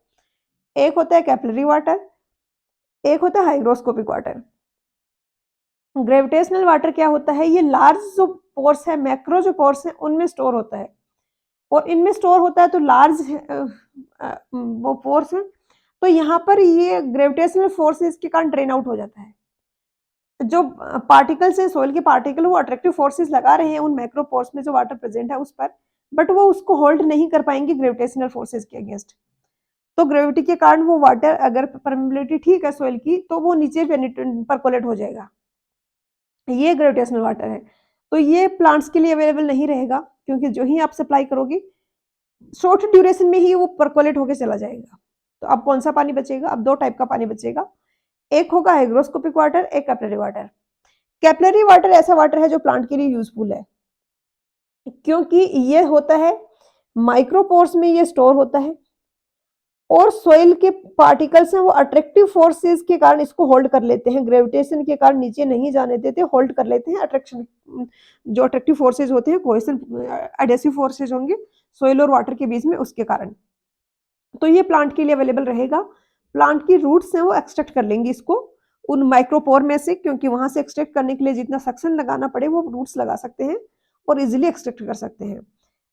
एक होता है कैपिलरी वाटर, एक होता है हाइग्रोस्कोपिक वाटर। ग्रेविटेशनल वाटर क्या होता है, ये लार्ज जो पोर्स है, मैक्रो जो पोर्स है उनमें स्टोर होता है और इनमें स्टोर होता है तो लार्ज वो पोर्स है, तो यहाँ पर ये ग्रेविटेशनल फोर्सेस के कारण ड्रेन आउट हो जाता है। जो पार्टिकल्स हैं, सोइल के पार्टिकल वो अट्रैक्टिव फोर्सेस लगा रहे हैं उन मैक्रो पोर्स में जो वाटर प्रेजेंट है उस पर, बट वो उसको होल्ड नहीं कर पाएंगे ग्रेविटेशनल फोर्सेस के अगेंस्ट। तो ग्रेविटी के कारण वो वाटर अगर परमेबिलिटी ठीक है सोइल की तो वो नीचे परकोलेट हो जाएगा, ये ग्रेविटेशनल वाटर है। तो ये प्लांट्स के लिए अवेलेबल नहीं रहेगा, क्योंकि जो ही आप सप्लाई करोगे शॉर्ट ड्यूरेशन में ही वो परकोलेट होकर चला जाएगा। तो अब कौन सा पानी बचेगा? अब 2 टाइप का पानी बचेगा, एक होगा हाइग्रोस्कोपिक वाटर, एक कैपिलरी वाटर। कैपिलरी वाटर ऐसा वाटर है जो प्लांट के लिए यूजफुल है, क्योंकि ये होता है माइक्रोपोर्स में ये स्टोर होता है और सोइल के पार्टिकल्स हैं वो अट्रैक्टिव फोर्सेस के कारण इसको होल्ड कर लेते हैं, ग्रेविटेशन के कारण नीचे नहीं जाने देते, होल्ड कर लेते हैं। अट्रैक्शन जो अट्रैक्टिव फोर्सेस होते हैं, कोहेसन एडेसिव फोर्सेस होंगे सोइल और वाटर के बीच में, उसके कारण। तो ये प्लांट के लिए अवेलेबल रहेगा। प्लांट की रूट्स हैं वो एक्सट्रैक्ट कर लेंगी इसको उन माइक्रोपोर में से, क्योंकि वहां से एक्सट्रैक्ट करने के लिए जितना सक्शन लगाना पड़े वो रूट्स लगा सकते हैं और इजिली एक्सट्रैक्ट कर सकते हैं।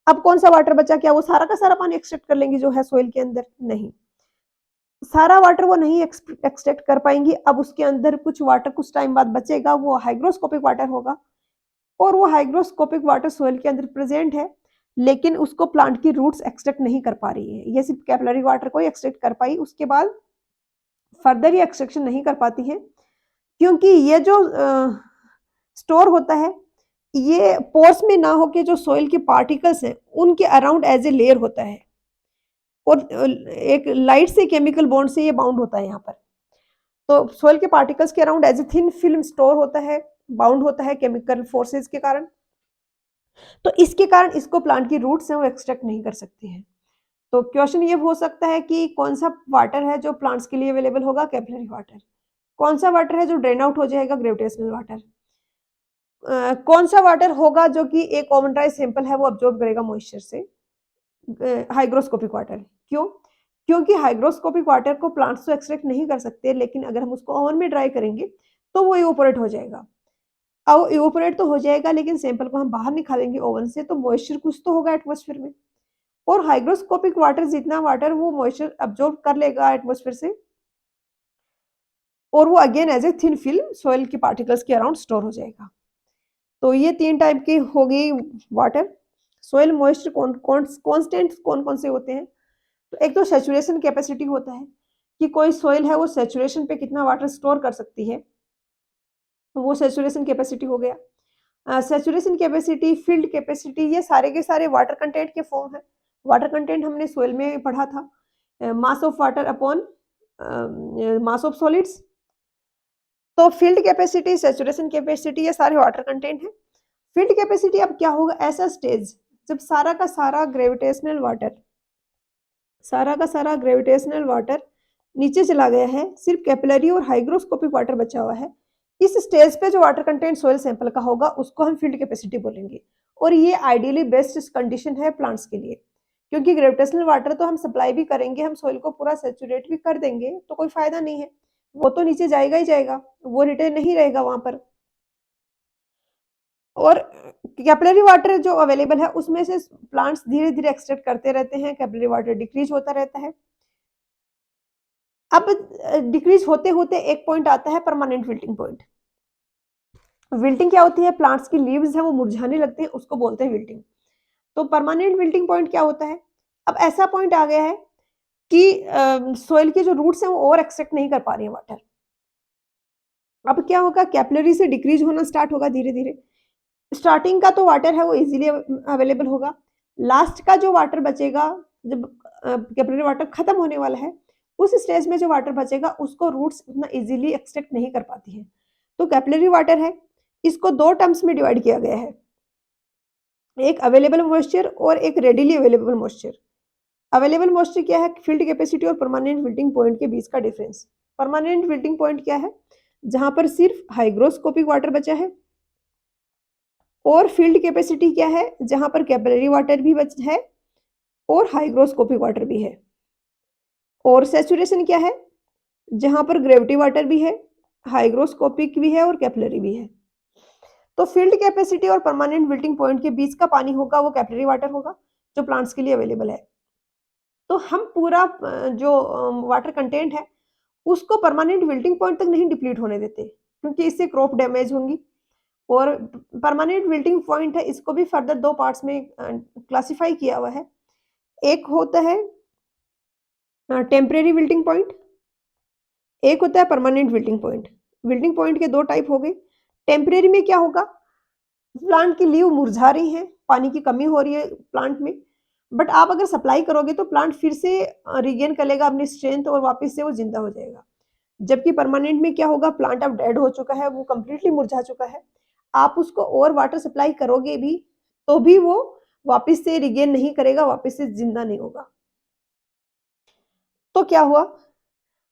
अब कौन सा वाटर बचा? क्या वो सारा का सारा पानी एक्सट्रैक्ट कर लेंगी जो है सोइल के अंदर? नहीं, सारा वाटर वो नहीं एक्सट्रैक्ट कर पाएंगी। अब उसके अंदर कुछ वाटर कुछ टाइम बाद बचेगा, वो हाइग्रोस्कोपिक वाटर होगा और वो हाइग्रोस्कोपिक वाटर सोइल के अंदर प्रेजेंट है, लेकिन उसको प्लांट की रूट्स एक्सट्रैक्ट नहीं कर पा रही है। ये सिर्फ कैपिलरी वाटर को ही एक्सट्रैक्ट कर पाई, उसके बाद फर्दर ये एक्सट्रैक्शन नहीं कर पाती है, क्योंकि ये जो स्टोर होता है ये पोर्स में ना होके जो सोइल के पार्टिकल्स हैं उनके अराउंड एज ए लेयर होता है और एक लाइट से केमिकल बॉन्ड से ये बाउंड होता है यहाँ पर। तो सोइल के पार्टिकल्स के around as a thin film store होता है, बाउंड होता है केमिकल फोर्सेस के कारण। तो इसके कारण इसको प्लांट की रूट्स हैं वो एक्सट्रैक्ट नहीं कर सकती हैं। तो क्वेश्चन ये हो सकता है कि कौन सा वाटर है जो प्लांट्स के लिए अवेलेबल होगा? Capillary water. कौन सा वाटर है जो ड्रेन आउट हो जाएगा? Gravitational water. कौन सा वाटर होगा जो कि एक ओवन ड्राई सैंपल है वो अब्जॉर्ब करेगा मॉइस्चर से? Hygroscopic water. क्यों? क्योंकि हाइग्रोस्कोपिक वाटर को प्लांट्स तो एक्सट्रैक्ट नहीं कर सकते, लेकिन अगर हम उसको ओवन में ड्राई करेंगे तो वो इवोपोरेट हो जाएगा। अब इवोपोरेट तो हो जाएगा, लेकिन सैंपल को हम बाहर निकालेंगे ओवन से तो मॉइस्चर कुछ तो होगा एटमॉस्फेयर में, और हाइग्रोस्कोपिक वाटर जितना वाटर वो मॉइस्चर अब्जॉर्ब कर लेगा एटमॉस्फेयर से और वो again as a thin film soil के पार्टिकल्स के अराउंड स्टोर हो जाएगा। तो ये 3 टाइप की हो गई वाटर। सॉइल मॉइस्चर कांस्टेंट कौन-कौन से होते हैं? तो एक तो सैचुरेशन कैपेसिटी होता है कि कोई सॉइल है वो सैचुरेशन पे कितना वाटर स्टोर कर सकती है, तो वो सैचुरेशन कैपेसिटी हो गया। सैचुरेशन कैपेसिटी, फील्ड कैपेसिटी, ये सारे के सारे वाटर कंटेंट के फॉर्म है। वाटर कंटेंट हमने सोइल में पढ़ा था, mass of water upon mass of solids. तो फील्ड कैपेसिटी, सैचुरेशन कैपेसिटी, ये सारे वाटर कंटेंट हैं। फील्ड कैपेसिटी अब क्या होगा, ऐसा स्टेज जब सारा का सारा ग्रेविटेशनल वाटर, सारा का सारा ग्रेविटेशनल वाटर नीचे चला गया है, सिर्फ कैपिलरी और हाइग्रोस्कोपिक वाटर बचा हुआ है। इस स्टेज पे जो वाटर कंटेंट सोइल सैंपल का होगा उसको हम फील्ड कैपेसिटी बोलेंगे। और ये आइडियली बेस्ट कंडीशन है प्लांट्स के लिए, क्योंकि ग्रेविटेशनल वाटर तो हम सप्लाई भी करेंगे, हम सोइल को पूरा सैचुरेट भी कर देंगे तो कोई फायदा नहीं है, वो तो नीचे जाएगा ही जाएगा, वो रिटेन नहीं रहेगा वहां पर। और कैपिलरी वाटर जो अवेलेबल है उसमें से प्लांट्स धीरे धीरे एक्सट्रैक्ट करते रहते हैं, कैपिलरी वाटर डिक्रीज होता रहता है। अब डिक्रीज होते होते एक पॉइंट आता है परमानेंट विल्टिंग पॉइंट। विल्टिंग क्या होती है, प्लांट्स की लीव्स है वो मुरझाने लगते हैं, उसको बोलते हैं विल्टिंग। तो परमानेंट विल्टिंग पॉइंट क्या होता है, अब ऐसा पॉइंट आ गया है कि सोइल की जो रूट्स हैं वो ओवर एक्सट्रैक्ट नहीं कर पा रही है वाटर। अब क्या होगा, कैपिलरी से डिक्रीज होना स्टार्ट होगा धीरे धीरे। स्टार्टिंग का तो वाटर है वो इजीली अवेलेबल होगा, लास्ट का जो वाटर बचेगा, जब कैपिलरी वाटर खत्म होने वाला है, उस स्टेज में जो वाटर बचेगा उसको रूट्स उतना इजीली एक्सट्रैक्ट नहीं कर पाती है। तो कैपिलरी वाटर है, इसको दो टर्म्स में डिवाइड किया गया है, एक अवेलेबल मॉइस्चर और एक readily available moisture. Available moisture क्या है, फील्ड कैपेसिटी और परमानेंट विल्टिंग पॉइंट के बीच का डिफरेंस। परमानेंट विल्टिंग पॉइंट क्या है, जहां पर सिर्फ हाइग्रोस्कोपिक वाटर बचा है। और फील्ड कैपेसिटी क्या है, जहां पर कैपिलरी वाटर भी बच है और हाइग्रोस्कोपिक वाटर भी है। और सैचुरेशन क्या है, जहां पर ग्रेविटी वाटर भी है, हाइग्रोस्कोपिक भी है और कैपिलरी भी है। तो फील्ड कैपेसिटी और परमानेंट विल्टिंग पॉइंट के बीच का पानी होगा वो कैपिलरी वाटर होगा, जो प्लांट्स के लिए अवेलेबल है। तो हम पूरा जो वाटर कंटेंट है उसको परमानेंट विल्टिंग पॉइंट तक नहीं डिप्लीट होने देते, क्योंकि इससे क्रॉप डैमेज होंगी। और परमानेंट विल्टिंग पॉइंट है, इसको भी फर्दर दो पार्ट्स में क्लासिफाई किया हुआ है। एक होता है टेम्परेरी विल्टिंग पॉइंट, एक होता है permanent wilting point. Wilting point के दो टाइप हो गए। टेम्परेरी में क्या होगा, प्लांट की लीव मुरझा रही है, पानी की कमी हो रही है प्लांट में, बट आप अगर सप्लाई करोगे तो प्लांट फिर से रिगेन कर लेगा अपनी स्ट्रेंथ और वापस से वो जिंदा हो जाएगा। जबकि परमानेंट में क्या होगा, प्लांट अब डेड हो चुका है, वो कंप्लीटली मुरझा चुका है, आप उसको और वाटर सप्लाई करोगे भी तो भी वो वापस से रिगेन नहीं करेगा, वापस से जिंदा नहीं होगा। तो क्या हुआ,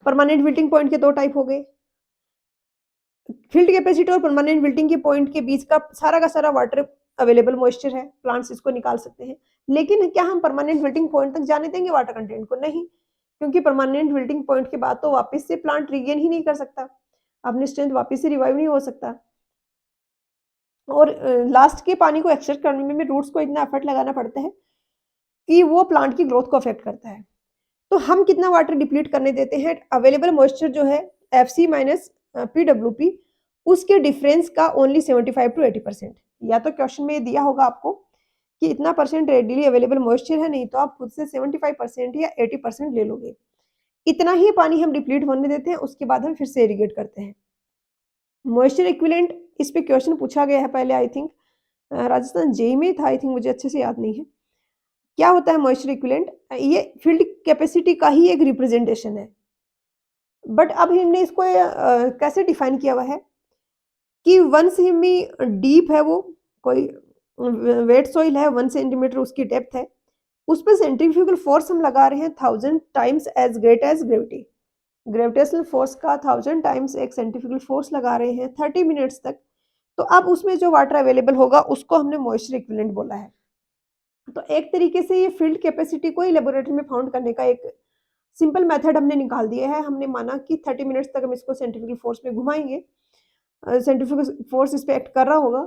परमानेंट विल्टिंग पॉइंट के दो टाइप हो गए। फील्ड कैपेसिटी और परमानेंट विल्टिंग के पॉइंट के बीच का सारा वाटर अवेलेबल मॉइस्चर है, प्लांट्स इसको निकाल सकते हैं। लेकिन क्या हम परमानेंट विल्टिंग पॉइंट तक जाने देंगे वाटर कंटेंट को, नहीं, क्योंकि परमानेंट विल्टिंग पॉइंट के बाद तो वापस से प्लांट रिगेन ही नहीं कर सकता, अपनी स्ट्रेंथ वापस से रिवाइव नहीं हो सकता। और लास्ट के पानी को एक्सट्रैक्ट करने में रूट्स को इतना एफर्ट लगाना पड़ता है कि वो प्लांट की ग्रोथ को अफेक्ट करता है। तो हम कितना वाटर डिप्लीट करने देते हैं, अवेलेबल मॉइस्चर जो है एफसी माइनस पीडब्ल्यूपी, उसके डिफरेंस का ओनली 75 टू 80%। या तो क्वेश्चन में दिया होगा आपको कि इतना परसेंट रेडिली अवेलेबल मॉइस्चर है, नहीं तो आप खुद से 75% या 80% ले लोगे। इतना ही पानी हम डिप्लीट होने देते हैं, उसके बाद हम फिर से इरिगेट करते हैं। मॉइस्चर इक्विवेलेंट, इस पे क्वेश्चन पूछा गया है पहले, आई थिंक राजस्थान जेईई में था, आई थिंक, मुझे अच्छे से याद नहीं है। क्या होता है मॉइस्चर इक्विवेलेंट, ये फील्ड कैपेसिटी का ही एक रिप्रेजेंटेशन है, बट अब हमने इसको कैसे डिफाइन किया हुआ है कि 1 सेमी डीप है वो, कोई वेट सॉइल है, 1 सेंटीमीटर उसकी डेप्थ है, उस पर सेंट्रीफ्यूगल फोर्स हम लगा रहे हैं 1000 times as great as gravity. Gravitational force का 1000 टाइम्स एक सेंट्रीफ्यूगल फोर्स लगा रहे हैं 30 मिनट्स तक। तो अब उसमें जो वाटर अवेलेबल होगा उसको हमने मॉइस्चर इक्विवेलेंट बोला है। तो एक तरीके से ये फील्ड कैपेसिटी को ही लेबोरेटरी में फाउंड करने का एक सिंपल मेथड हमने निकाल दिया है। हमने माना कि 30 मिनट्स तक हम इसको सेंट्रीफ्यूगल फोर्स में घुमाएंगे, सेंट्रीफ्यूगल फोर्स इस पे एक्ट कर रहा होगा,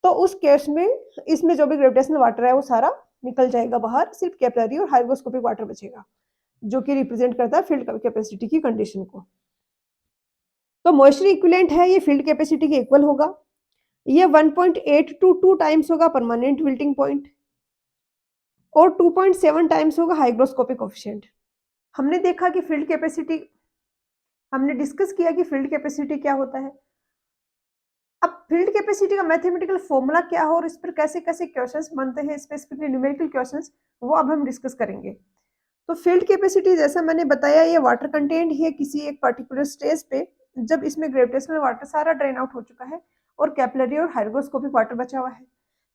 तो उस केस में इसमें जो भी ग्रेविटेशनल वाटर है वो सारा निकल जाएगा बाहर, सिर्फ कैपिलरी और हाइग्रोस्कोपिक वाटर बचेगा, जो कि रिप्रेजेंट करता है फील्ड कैपेसिटी की कंडीशन को। तो मॉइस्चर इक्विवेलेंट है, ये फील्ड कैपेसिटी के इक्वल होगा। ये 1.8 टू 2 टाइम्स होगा परमानेंट विल्टिंग पॉइंट। और 2.7 टाइम्स होगा हाइग्रोस्कोपिक कोएफिशिएंट। हमने देखा कि फील्ड कैपेसिटी, हमने डिस्कस किया कि फील्ड कैपेसिटी क्या होता है। अब फील्ड कैपेसिटी का मैथमेटिकल फॉर्मूला क्या है और इस पर कैसे-कैसे क्वेश्चंस बनते हैं, स्पेसिफिकली न्यूमेरिकल क्वेश्चंस, वो अब हम डिस्कस करेंगे। तो फील्ड कैपेसिटी जैसा मैंने बताया, ये वाटर कंटेंट है किसी एक पर्टिकुलर स्टेज पे, जब इसमें ग्रेविटेशनल वाटर सारा ड्रेन आउट हो चुका है और कैपिलरी और हाइग्रोस्कोपिक वाटर बचा हुआ है।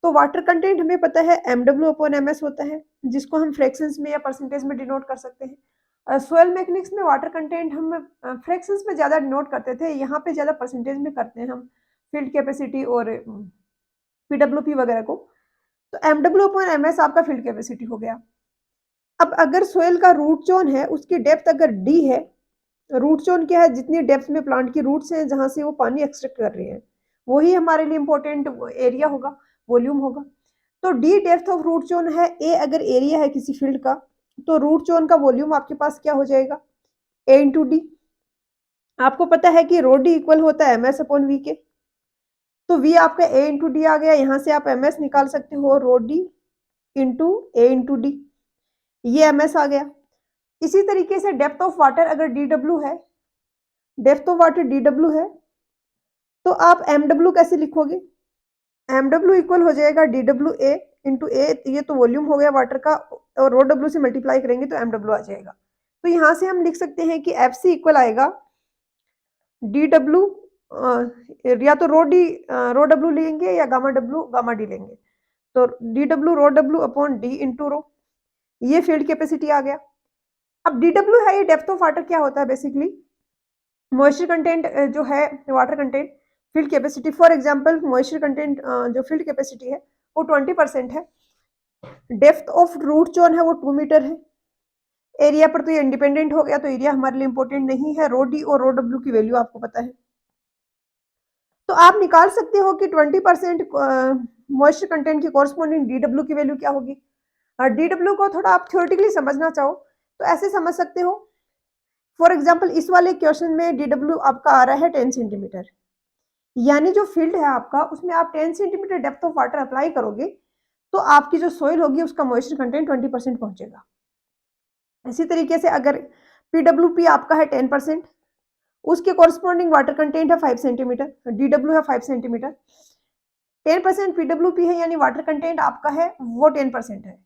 तो वाटर कंटेंट हमें पता है mw/ms होता है, जिसको हम फ्रैक्शंस में या परसेंटेज में डिनोट कर सकते हैं। सोइल मैकेनिक्स में वाटर कंटेंट हम फ्रैक्शंस में ज़्यादा डिनोट करते थे, यहाँ पे ज़्यादा परसेंटेज में करते हैं हम फील्ड कैपेसिटी और पीडब्ल्यूपी वगैरह को। तो mw/ms आपका फील्ड कैपेसिटी हो गया। अब अगर सोइल का रूट जोन है, उसकी डेप्थ अगर d है, रूट जोन क्या है, जितनी डेप्थ में प्लांट की रूट्स हैं जहां से वो पानी एक्सट्रैक्ट कर रही है, वही हमारे लिए इंपॉर्टेंट एरिया होगा, वॉल्यूम होगा। तो d depth of root zone है, ए अगर एरिया है किसी फील्ड का, तो रूट जोन का वॉल्यूम आपके पास क्या हो जाएगा, ए इंटू डी। आपको पता है कि रो डी इक्वल होता है ms/v के, तो v आपका a इंटू डी आ गया, यहां से आप ms निकाल सकते हो, rho D into a into D, ये ms आ गया। इसी तरीके से डेप्थ ऑफ वाटर अगर dw है, डेप्थ ऑफ वाटर dw है, तो आप mw कैसे लिखोगे, mw इक्वल हो जाएगा dwa इंटू a, ये तो वॉल्यूम हो गया वाटर का, और रो w से मल्टीप्लाई करेंगे तो mw आ जाएगा। तो यहाँ से हम लिख सकते हैं कि fc इक्वल आएगा dw, या तो रो w लेंगे या गामा w गामा d लेंगे, तो dw रो w upon d into rho, ये फील्ड कैपेसिटी आ गया। अब dw है, ये डेप्थ ऑफ वाटर क्या होता है, बेसिकली मॉइस्चर कंटेंट जो है, water content, field capacity. For example moisture content जो फील्ड कैपेसिटी है वो 20% है, डेप्थ ऑफ रूट जोन है वो 2 मीटर है। एरिया पर तो ये इंडिपेंडेंट हो गया, तो एरिया हमारे लिए इंपॉर्टेंट नहीं है, रो डी और रो डब्ल्यू की वैल्यू आपको पता है। तो आप निकाल सकते हो कि 20% मॉइस्चर कंटेंट की कॉरस्पॉन्डिंग डी डब्ल्यू की वैल्यू क्या होगी। डी डब्ल्यू को थोड़ा आप थ्योरेटिकली समझना चाहो तो ऐसे समझ सकते हो। फॉर एग्जाम्पल इस वाले क्वेश्चन में डी डब्ल्यू आपका आ रहा है 10 सेंटीमीटर, यानी जो फील्ड है आपका उसमें आप 10 centimetre depth of water apply करोगे तो आपकी जो सोइल होगी उसका मॉइस्चर कंटेंट 20% पहुंचेगा। इसी तरीके से अगर पीडब्ल्यूपी आपका है 10%, उसके कॉरस्पॉन्डिंग वाटर कंटेंट है 5 सेंटीमीटर, डीडब्ल्यू है 5 सेंटीमीटर, 10% पीडब्ल्यूपी है, यानी वाटर कंटेंट आपका है वो 10% है,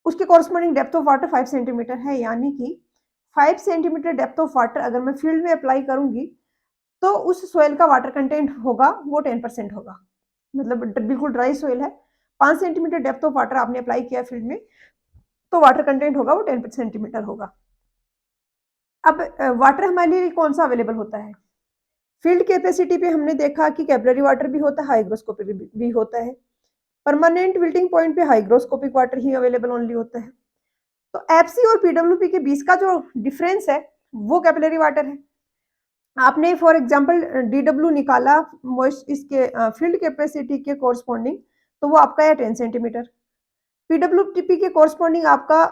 उसके corresponding depth of water 5 centimetre है, यानी कि 5 सेंटीमीटर डेप्थ ऑफ वाटर अगर मैं फील्ड में अप्लाई करूंगी तो उस सोइल का वाटर कंटेंट होगा वो 10% होगा, मतलब बिल्कुल ड्राई सोइल है, 5 सेंटीमीटर डेप्थ ऑफ वाटर आपने अप्लाई किया फील्ड में तो वाटर कंटेंट होगा वो 10 सेंटीमीटर होगा। अब वाटर हमारे लिए कौन सा अवेलेबल होता है, फील्ड कैपेसिटी पे हमने देखा कि कैपिलरी वाटर भी होता है, हाइग्रोस्कोपिक भी होता है। परमानेंट विल्टिंग पॉइंट पे हाइग्रोस्कोपिक वाटर ही अवेलेबल ओनली होता है। तो एफसी और पीडब्ल्यूपी के बीच का जो डिफरेंस है वो कैपिलरी वाटर है। आपने फॉर एग्जांपल डीडब्ल्यू निकाला इसके फील्ड कैपेसिटी के कोरस्पॉन्डिंग, तो वो आपका है 10 सेंटीमीटर। पीडब्ल्यूपी के कोरस्पॉन्डिंग आपका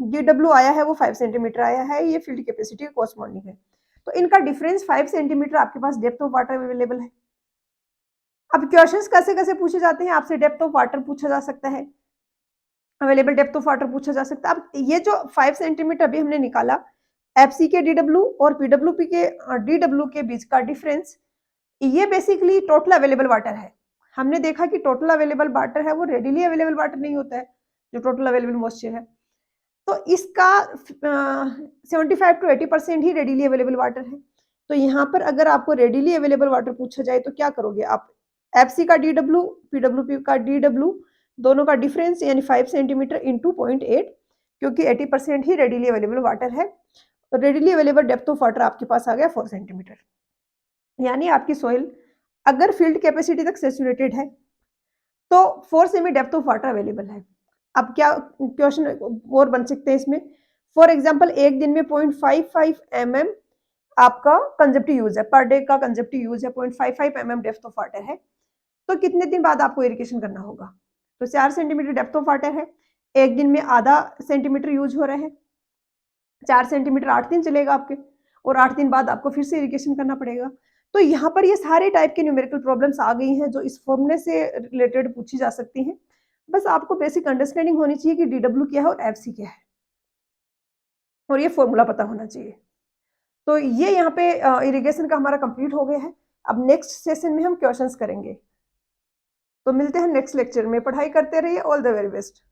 डीडब्ल्यू आया है वो 5 सेंटीमीटर आया है, ये फील्ड कैपेसिटी के कोरस्पॉन्डिंग है। तो इनका डिफरेंस 5 सेंटीमीटर आपके पास डेप्थ ऑफ वाटर अवेलेबल है। अब क्वेश्चंस कैसे कैसे पूछे जाते हैं, आपसे डेप्थ ऑफ वाटर पूछा जा सकता है, अवेलेबल डेप्थ ऑफ वाटर पूछा जा सकता है। अब ये जो 5 सेंटीमीटर अभी हमने निकाला, एफसी के डीडब्ल्यू और पीडब्ल्यूपी के डीडब्ल्यू के बीच का डिफरेंस, ये बेसिकली टोटल अवेलेबल वाटर है। हमने देखा कि टोटल अवेलेबल वाटर है वो रेडिली अवेलेबल वाटर नहीं होता है, जो टोटल अवेलेबल मॉइस्चर है। तो इसका 75 to 80% he readily available water है। तो यहाँ पर अगर आपको रेडिली अवेलेबल वाटर पूछा जाए तो क्या करोगे आप, एफसी का डीडब्ल्यू, पीडब्ल्यूपी का डीडब्ल्यू, दोनों का डिफरेंस यानी 5 सेंटीमीटर इंटू 0.8, क्योंकि 80% ही रेडिली अवेलेबल वाटर है। Readily available depth of water आपके पास आ गया 4 सेंटीमीटर, यानी आपकी सोइल अगर फील्ड कैपेसिटी तक सैचुरेटेड है तो 4 semi depth of water available है। अब क्या क्वेश्चन और बन सकते हैं इसमें, फॉर एग्जांपल एक दिन में 0.55 mm आपका कंजप्टिव यूज है, पर डे का कंजप्टिव यूज है 0.55 mm डेप्थ ऑफ वाटर है, तो कितने दिन बाद आपको इरिगेशन करना होगा, तो 4 सेंटीमीटर डेप्थ ऑफ वाटर है, एक दिन में आधा सेंटीमीटर यूज हो रहा है, 4 सेंटीमीटर 8 दिन चलेगा आपके, और 8 दिन बाद आपको फिर से इरिगेशन करना पड़ेगा। तो यहाँ पर ये सारे टाइप के न्यूमेरिकल प्रॉब्लम्स आ गई हैं जो इस फॉर्मूले से रिलेटेड पूछी जा सकती हैं। बस आपको बेसिक अंडरस्टैंडिंग होनी चाहिए कि DW क्या है और FC क्या है, और ये फॉर्मूला पता होना चाहिए। तो ये यहाँ पे इरिगेशन का हमारा कंप्लीट हो गया है। अब नेक्स्ट सेशन में हम क्वेश्चंस करेंगे। तो मिलते हैं नेक्स्ट लेक्चर में। पढ़ाई करते रहिए। All the very best.